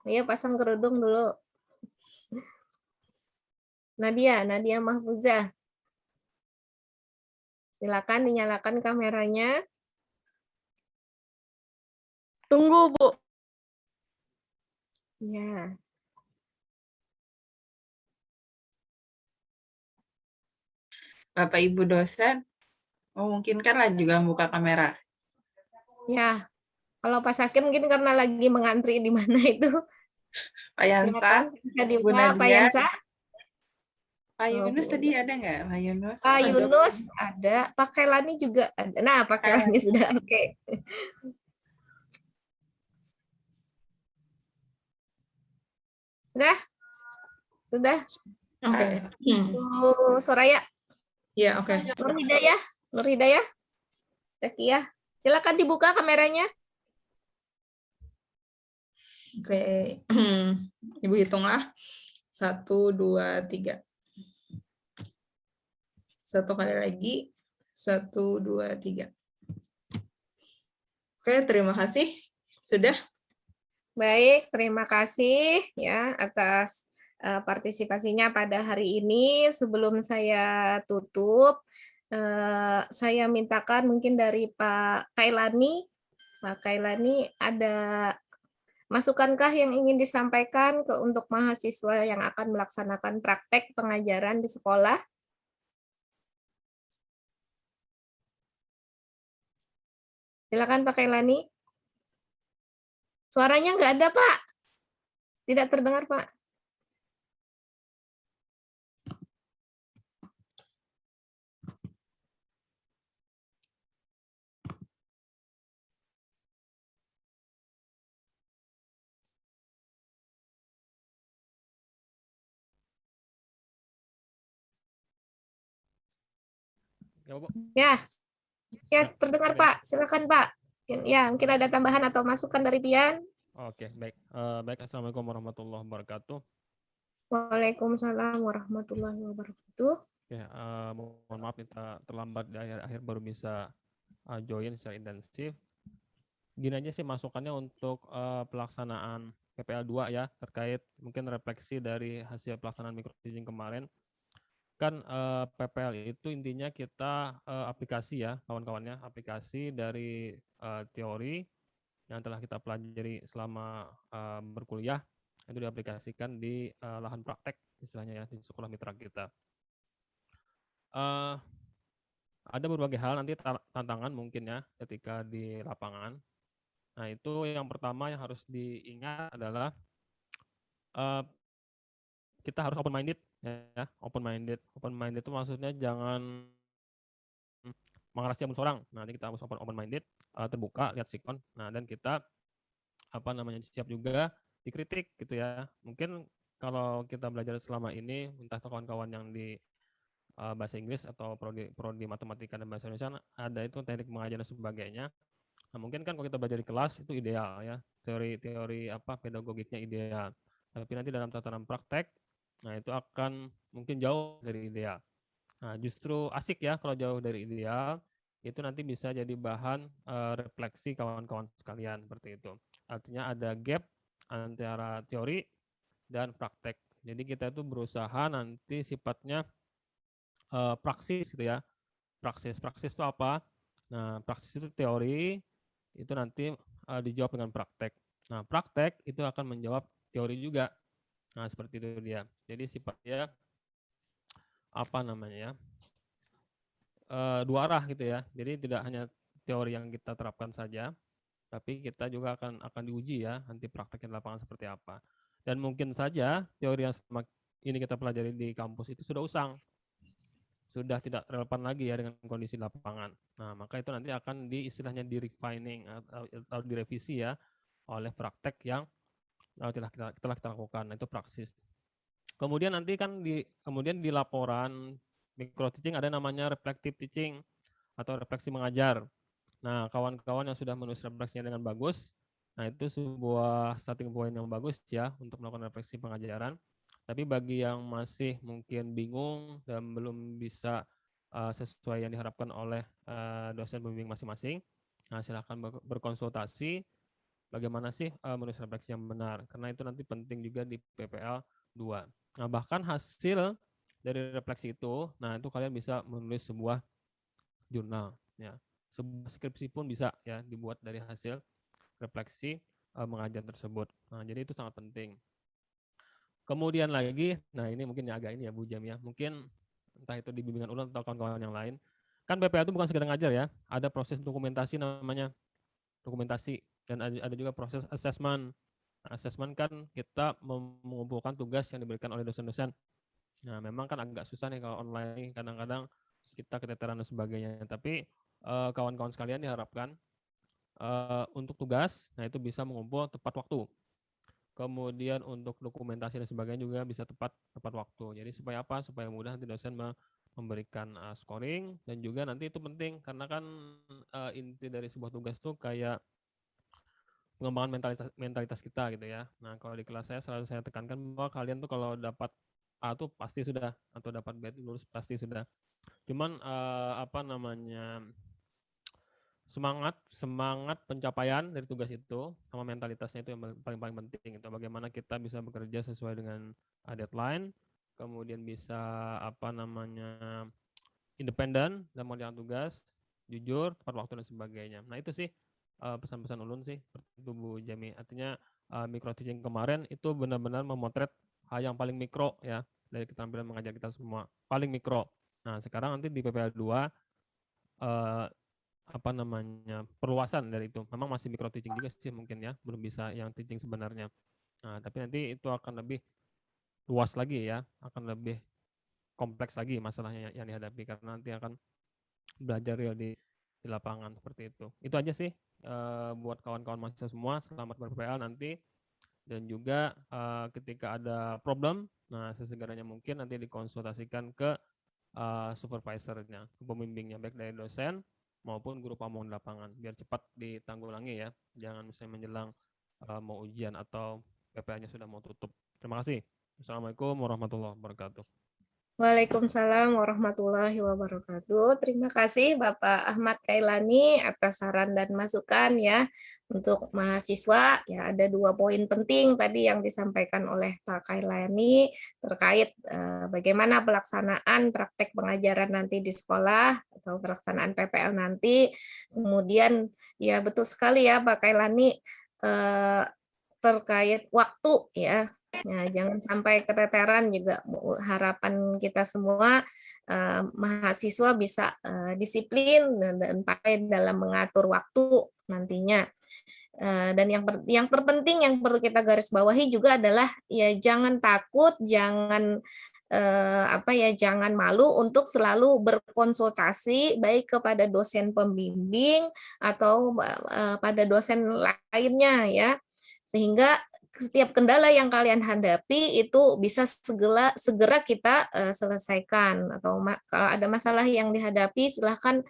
ayo pasang kerudung dulu. Nadia Mahfuzah. Silakan dinyalakan kameranya. Tunggu, Bu. Ya. Bapak Ibu dosen, memungkinkanlah juga buka kamera. Ya. Kalau Pak Sakir mungkin karena lagi mengantri di mana itu. Pak Yansa, Bisa Bu dibuka, Pak Nadia. Yansa. Pak Yunus tadi ada nggak? Pak Yunus? Pak Yunus ada, Pak Kelani juga ada. Nah, Pak Kelani sudah oke. Sudah? Oke. Soraya? Ya, oke. Nur Hidayah? Zakiyah? Silakan dibuka kameranya. Oke. Ibu hitunglah. 1, 2, 3. Satu kali lagi. 1, 2, 3. Oke, terima kasih. Sudah? Baik, terima kasih ya atas partisipasinya pada hari ini. Sebelum saya tutup, saya mintakan mungkin dari Pak Kailani. Pak Kailani, ada masukankah yang ingin disampaikan untuk mahasiswa yang akan melaksanakan praktek pengajaran di sekolah? Silakan Pak Kailani. Suaranya nggak ada, Pak. Tidak terdengar, Pak. Ya, terdengar Pak. Silakan Pak. Ya, mungkin ada tambahan atau masukan dari Pian. Oke, baik. Baik, Assalamualaikum warahmatullahi wabarakatuh. Waalaikumsalam warahmatullahi wabarakatuh. Ya, mohon maaf kita terlambat di akhir baru bisa join secara intensif. Gini aja sih masukannya untuk pelaksanaan PPL 2 ya, terkait mungkin refleksi dari hasil pelaksanaan micro teaching kemarin. Kan PPL itu intinya kita aplikasi ya, kawan-kawannya, aplikasi dari teori yang telah kita pelajari selama berkuliah, itu diaplikasikan di lahan praktek istilahnya ya, di sekolah mitra kita. Ada berbagai hal nanti tantangan mungkin ya ketika di lapangan. Nah, itu yang pertama yang harus diingat adalah kita harus open minded ya, open minded. Open minded itu maksudnya jangan mengarasi amun seorang. Nah, nanti kita harus open minded, terbuka, lihat sikon. Nah, dan kita siap juga dikritik gitu ya. Mungkin kalau kita belajar selama ini, entah kawan-kawan yang di bahasa Inggris atau prodi matematika dan bahasa Indonesia, ada itu teknik pengajaran dan sebagainya. Nah, mungkin kan kalau kita belajar di kelas itu ideal ya, teori pedagogiknya ideal. Tapi nanti dalam tatanan praktek, nah itu akan mungkin jauh dari ideal. Nah, justru asik ya kalau jauh dari ideal, itu nanti bisa jadi bahan refleksi kawan-kawan sekalian seperti itu. Artinya ada gap antara teori dan praktek. Jadi kita itu berusaha nanti sifatnya praksis gitu ya. Praksis itu apa? Nah, praksis itu teori, itu nanti dijawab dengan praktek. Nah, praktek itu akan menjawab teori juga. Nah, seperti itu dia. Jadi sifatnya dua arah gitu ya. Jadi tidak hanya teori yang kita terapkan saja, tapi kita juga akan diuji ya nanti praktek di lapangan seperti apa. Dan mungkin saja teori yang ini kita pelajari di kampus itu sudah usang, sudah tidak relevan lagi ya dengan kondisi lapangan. Nah, maka itu nanti akan istilahnya di refining atau direvisi ya oleh praktek yang telah kita lakukan. Nah, itu praksis. Kemudian nanti kan di laporan micro teaching ada namanya reflective teaching atau refleksi mengajar. Nah, kawan-kawan yang sudah menulis refleksinya dengan bagus, nah itu sebuah starting point yang bagus ya untuk melakukan refleksi pengajaran. Tapi bagi yang masih mungkin bingung dan belum bisa sesuai yang diharapkan oleh dosen pembimbing masing-masing, nah silahkan berkonsultasi bagaimana sih menulis refleksi yang benar, karena itu nanti penting juga di PPL 2. Nah, bahkan hasil dari refleksi itu, nah itu kalian bisa menulis sebuah jurnal ya. Sebuah skripsi pun bisa ya dibuat dari hasil refleksi mengajar tersebut. Nah, jadi itu sangat penting. Kemudian lagi, nah ini mungkin agak ini ya Bu Jam ya, mungkin entah itu di bimbingan ulang atau kawan-kawan yang lain. Kan PPL itu bukan sekedar ngajar ya, ada proses dokumentasi namanya, dokumentasi, dan ada juga proses assessment. Nah, assessment kan kita mengumpulkan tugas yang diberikan oleh dosen-dosen. Nah, memang kan agak susah nih kalau online, kadang-kadang kita keteteran dan sebagainya. Tapi kawan-kawan sekalian diharapkan untuk tugas, nah itu bisa mengumpul tepat waktu. kemudian untuk dokumentasi dan sebagainya juga bisa tepat waktu. Jadi supaya apa? Supaya mudah nanti dosen memberikan scoring, dan juga nanti itu penting karena kan inti dari sebuah tugas tuh kayak pengembangan mentalitas kita gitu ya. Nah, kalau di kelas saya selalu saya tekankan bahwa kalian tuh kalau dapat A tuh pasti sudah, atau dapat B lulus pasti sudah. Cuman semangat pencapaian dari tugas itu sama mentalitasnya itu yang paling penting. Itu bagaimana kita bisa bekerja sesuai dengan deadline, kemudian bisa independen dalam mengerjakan tugas, jujur, tepat waktu dan sebagainya. Nah, itu sih pesan-pesan ulun sih, seperti itu Bu Jami. Artinya micro teaching kemarin itu benar-benar memotret hal yang paling mikro ya dari keterampilan mengajar kita semua, paling mikro. Nah, sekarang nanti di PPL 2 perluasan dari itu. Memang masih micro teaching juga sih mungkin ya, belum bisa yang teaching sebenarnya. Nah, tapi nanti itu akan lebih luas lagi ya, akan lebih kompleks lagi masalahnya yang dihadapi karena nanti akan belajar real di lapangan seperti itu. Itu aja sih buat kawan-kawan mahasiswa semua, selamat ber-PPL nanti, dan juga ketika ada problem, nah sesegaranya mungkin nanti dikonsultasikan ke supervisornya, ke pembimbingnya, baik dari dosen maupun guru pamong di lapangan, biar cepat ditanggulangi ya, jangan misalnya menjelang mau ujian atau PPL-nya sudah mau tutup. Terima kasih. Assalamualaikum warahmatullahi wabarakatuh. Waalaikumsalam warahmatullahi wabarakatuh. Terima kasih Bapak Ahmad Kailani atas saran dan masukan ya untuk mahasiswa. Ya, ada 2 poin penting tadi yang disampaikan oleh Pak Kailani terkait bagaimana pelaksanaan praktek pengajaran nanti di sekolah atau pelaksanaan PPL nanti. Kemudian ya betul sekali ya Pak Kailani terkait waktu ya. Ya, jangan sampai keteteran juga. Harapan kita semua mahasiswa bisa disiplin dan pandai dalam mengatur waktu nantinya. Dan yang terpenting yang perlu kita garis bawahi juga adalah ya jangan takut, jangan jangan malu untuk selalu berkonsultasi baik kepada dosen pembimbing atau pada dosen lainnya ya, sehingga setiap kendala yang kalian hadapi itu bisa segera kita selesaikan, atau kalau ada masalah yang dihadapi silahkan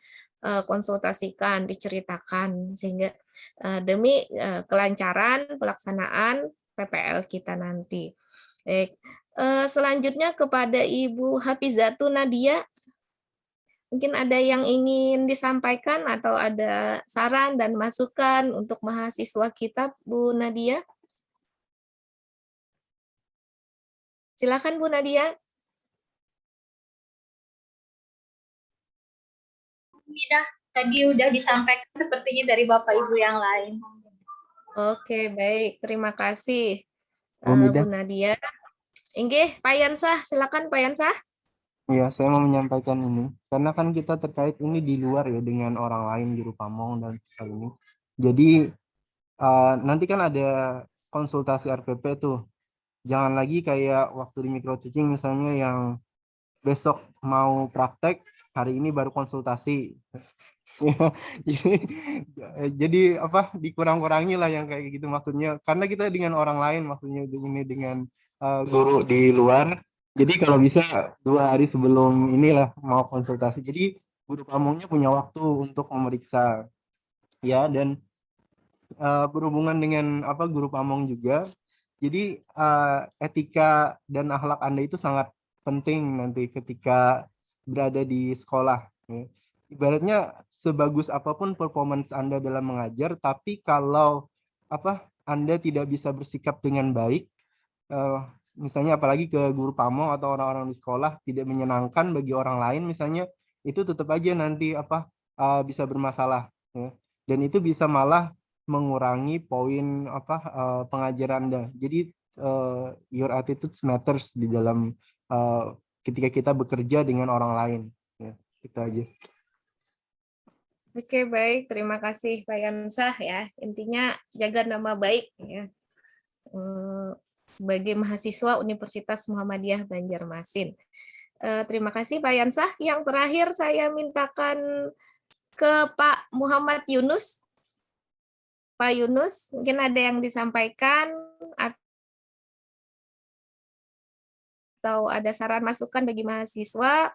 konsultasikan, diceritakan, sehingga demi kelancaran pelaksanaan PPL kita nanti. Baik. Selanjutnya kepada Ibu Hafizatun Nadia, mungkin ada yang ingin disampaikan atau ada saran dan masukan untuk mahasiswa kita, Bu Nadia? Silakan Bu Nadia. Tadi udah disampaikan sepertinya dari Bapak Ibu yang lain. Oke, baik. Terima kasih Bu Nadia. Inggih, Pak Yansah, silakan Pak Yansah. Ya, saya mau menyampaikan ini karena kan kita terkait ini di luar ya dengan orang lain juru pamong dan hal ini. Jadi nanti kan ada konsultasi RPP tuh. Jangan lagi kayak waktu di micro teaching misalnya yang besok mau praktek, hari ini baru konsultasi. Jadi dikurang-kurangi lah yang kayak gitu maksudnya. Karena kita dengan orang lain maksudnya ini dengan guru di luar. Jadi kalau bisa 2 hari sebelum inilah mau konsultasi. Jadi guru pamongnya punya waktu untuk memeriksa. Ya, dan berhubungan dengan guru pamong juga. Jadi etika dan akhlak Anda itu sangat penting nanti ketika berada di sekolah. Ya. Ibaratnya sebagus apapun performance Anda dalam mengajar, tapi kalau Anda tidak bisa bersikap dengan baik, misalnya apalagi ke guru pamong atau orang-orang di sekolah tidak menyenangkan bagi orang lain misalnya, itu tetap aja nanti bisa bermasalah. Ya. Dan itu bisa malah mengurangi poin pengajaran Anda. Jadi your attitude matters di dalam ketika kita bekerja dengan orang lain. Ya, itu aja. Oke, baik. Terima kasih Pak Yansah ya. Intinya jaga nama baik ya. Sebagai mahasiswa Universitas Muhammadiyah Banjarmasin. Terima kasih Pak Yansah. Yang terakhir saya mintakan ke Pak Muhammad Yunus. Pak Yunus, mungkin ada yang disampaikan atau ada saran masukan bagi mahasiswa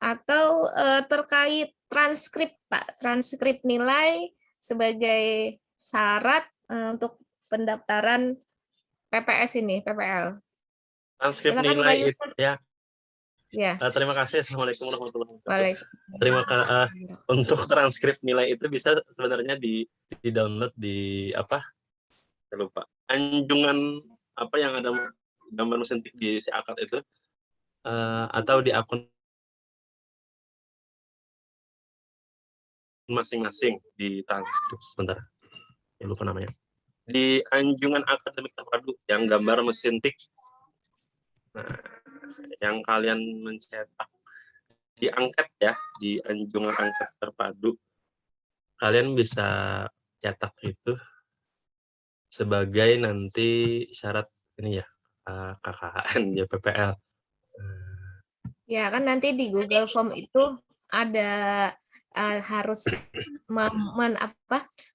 atau terkait transkrip Pak, transkrip nilai sebagai syarat untuk pendaftaran PPS ini, PPL. Transkrip Silakan Pak nilai itu Yunus. ya. Ya. Terima kasih. Assalamualaikum warahmatullahi wabarakatuh. Waalaikumsalam. Terima kasih. Untuk transkrip nilai itu bisa sebenarnya di download di apa? Saya lupa. Anjungan apa yang ada gambar mesin tik di si akad itu atau di akun masing-masing di transkrip sebentar. Ya, lupa namanya. Di anjungan akademik terpadu yang gambar mesin tik. Nah, yang kalian mencetak di angket ya, di anjungan angket terpadu, kalian bisa cetak itu sebagai nanti syarat ini ya, KKN ya PPL. Ya kan nanti di Google Form itu ada harus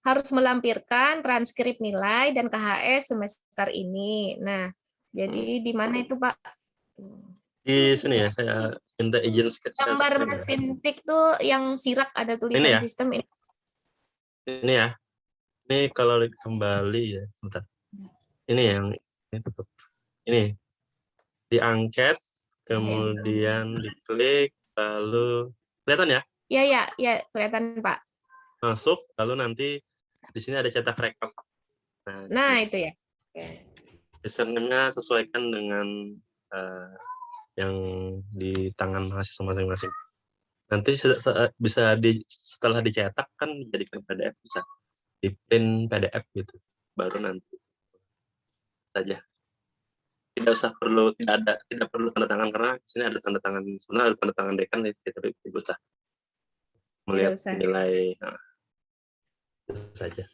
harus melampirkan transkrip nilai dan KHS semester ini. Nah, jadi di mana itu Pak? Di sini ya, saya minta izin Gambar mesin tik tuh yang sirak ada tulisan ya? sistem ini. Ini ya. Ini kalau kembali ya, bentar. Ini yang ini tutup. Ini diangket, kemudian diklik, lalu kelihatan ya? Ya, kelihatan Pak. Masuk, lalu nanti di sini ada cetak rekap. Nah itu ya. Username-nya sesuaikan dengan yang di tangan mahasiswa masing-masing. Nanti bisa setelah dicetak kan dijadikan PDF, bisa di print PDF gitu. Baru nanti saja. Tidak perlu tanda tangan karena di sini ada tanda tangan, sebenarnya ada tanda tangan dekan, tapi tidak usah melihat nilai. Nah, itu saja.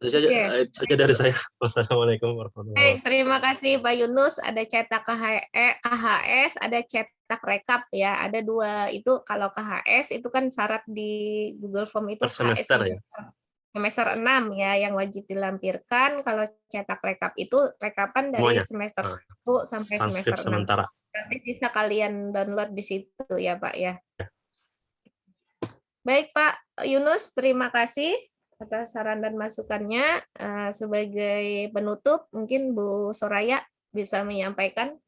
Itu saja dari saya. Wassalamualaikum warahmatullahi wabarakatuh. Terima kasih Pak Yunus. Ada cetak KHS, ada cetak rekap ya. Ada dua itu. Kalau KHS itu kan syarat di Google Form itu per semester ya. Semester 6 ya yang wajib dilampirkan. Kalau cetak rekap itu rekapan dari semester 1 sampai semester 6. Sementara. Nanti bisa kalian download di situ ya Pak ya. Baik Pak Yunus, terima kasih atas saran dan masukannya. Sebagai penutup, mungkin Bu Soraya bisa menyampaikan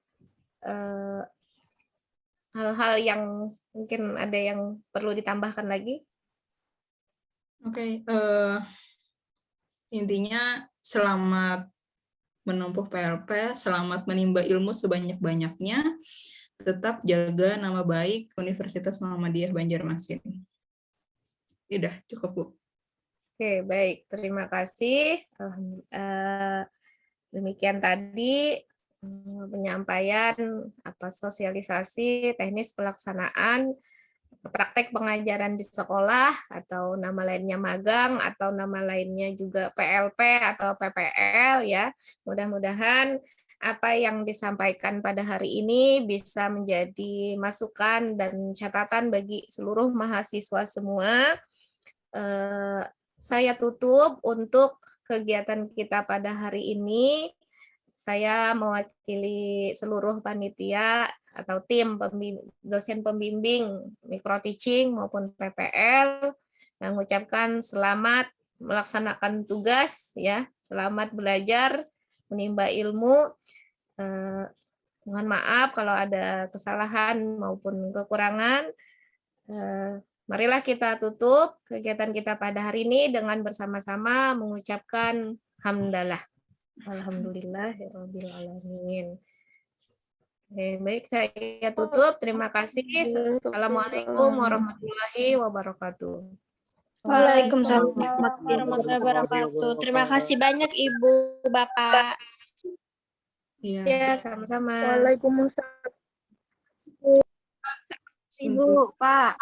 hal-hal yang mungkin ada yang perlu ditambahkan lagi. Oke, intinya selamat menempuh PLP, selamat menimba ilmu sebanyak-banyaknya, tetap jaga nama baik Universitas Muhammadiyah Banjarmasin. Udah, cukup Bu. Oke, baik. Terima kasih. Demikian tadi penyampaian sosialisasi teknis pelaksanaan praktek pengajaran di sekolah atau nama lainnya magang atau nama lainnya juga PLP atau PPL ya. Mudah-mudahan apa yang disampaikan pada hari ini bisa menjadi masukan dan catatan bagi seluruh mahasiswa semua. Saya tutup untuk kegiatan kita pada hari ini. Saya mewakili seluruh panitia atau tim dosen pembimbing micro teaching maupun PPL mengucapkan selamat melaksanakan tugas ya, selamat belajar, menimba ilmu. Mohon maaf kalau ada kesalahan maupun kekurangan. Marilah kita tutup kegiatan kita pada hari ini dengan bersama-sama mengucapkan hamdalah. Alhamdulillahirabbil alamin. Baik, saya tutup. Terima kasih. Assalamualaikum warahmatullahi wabarakatuh. Waalaikumsalam warahmatullahi wabarakatuh. Terima kasih banyak Ibu, Bapak. Ya, sama-sama. Waalaikumsalam. Ibu, Pak.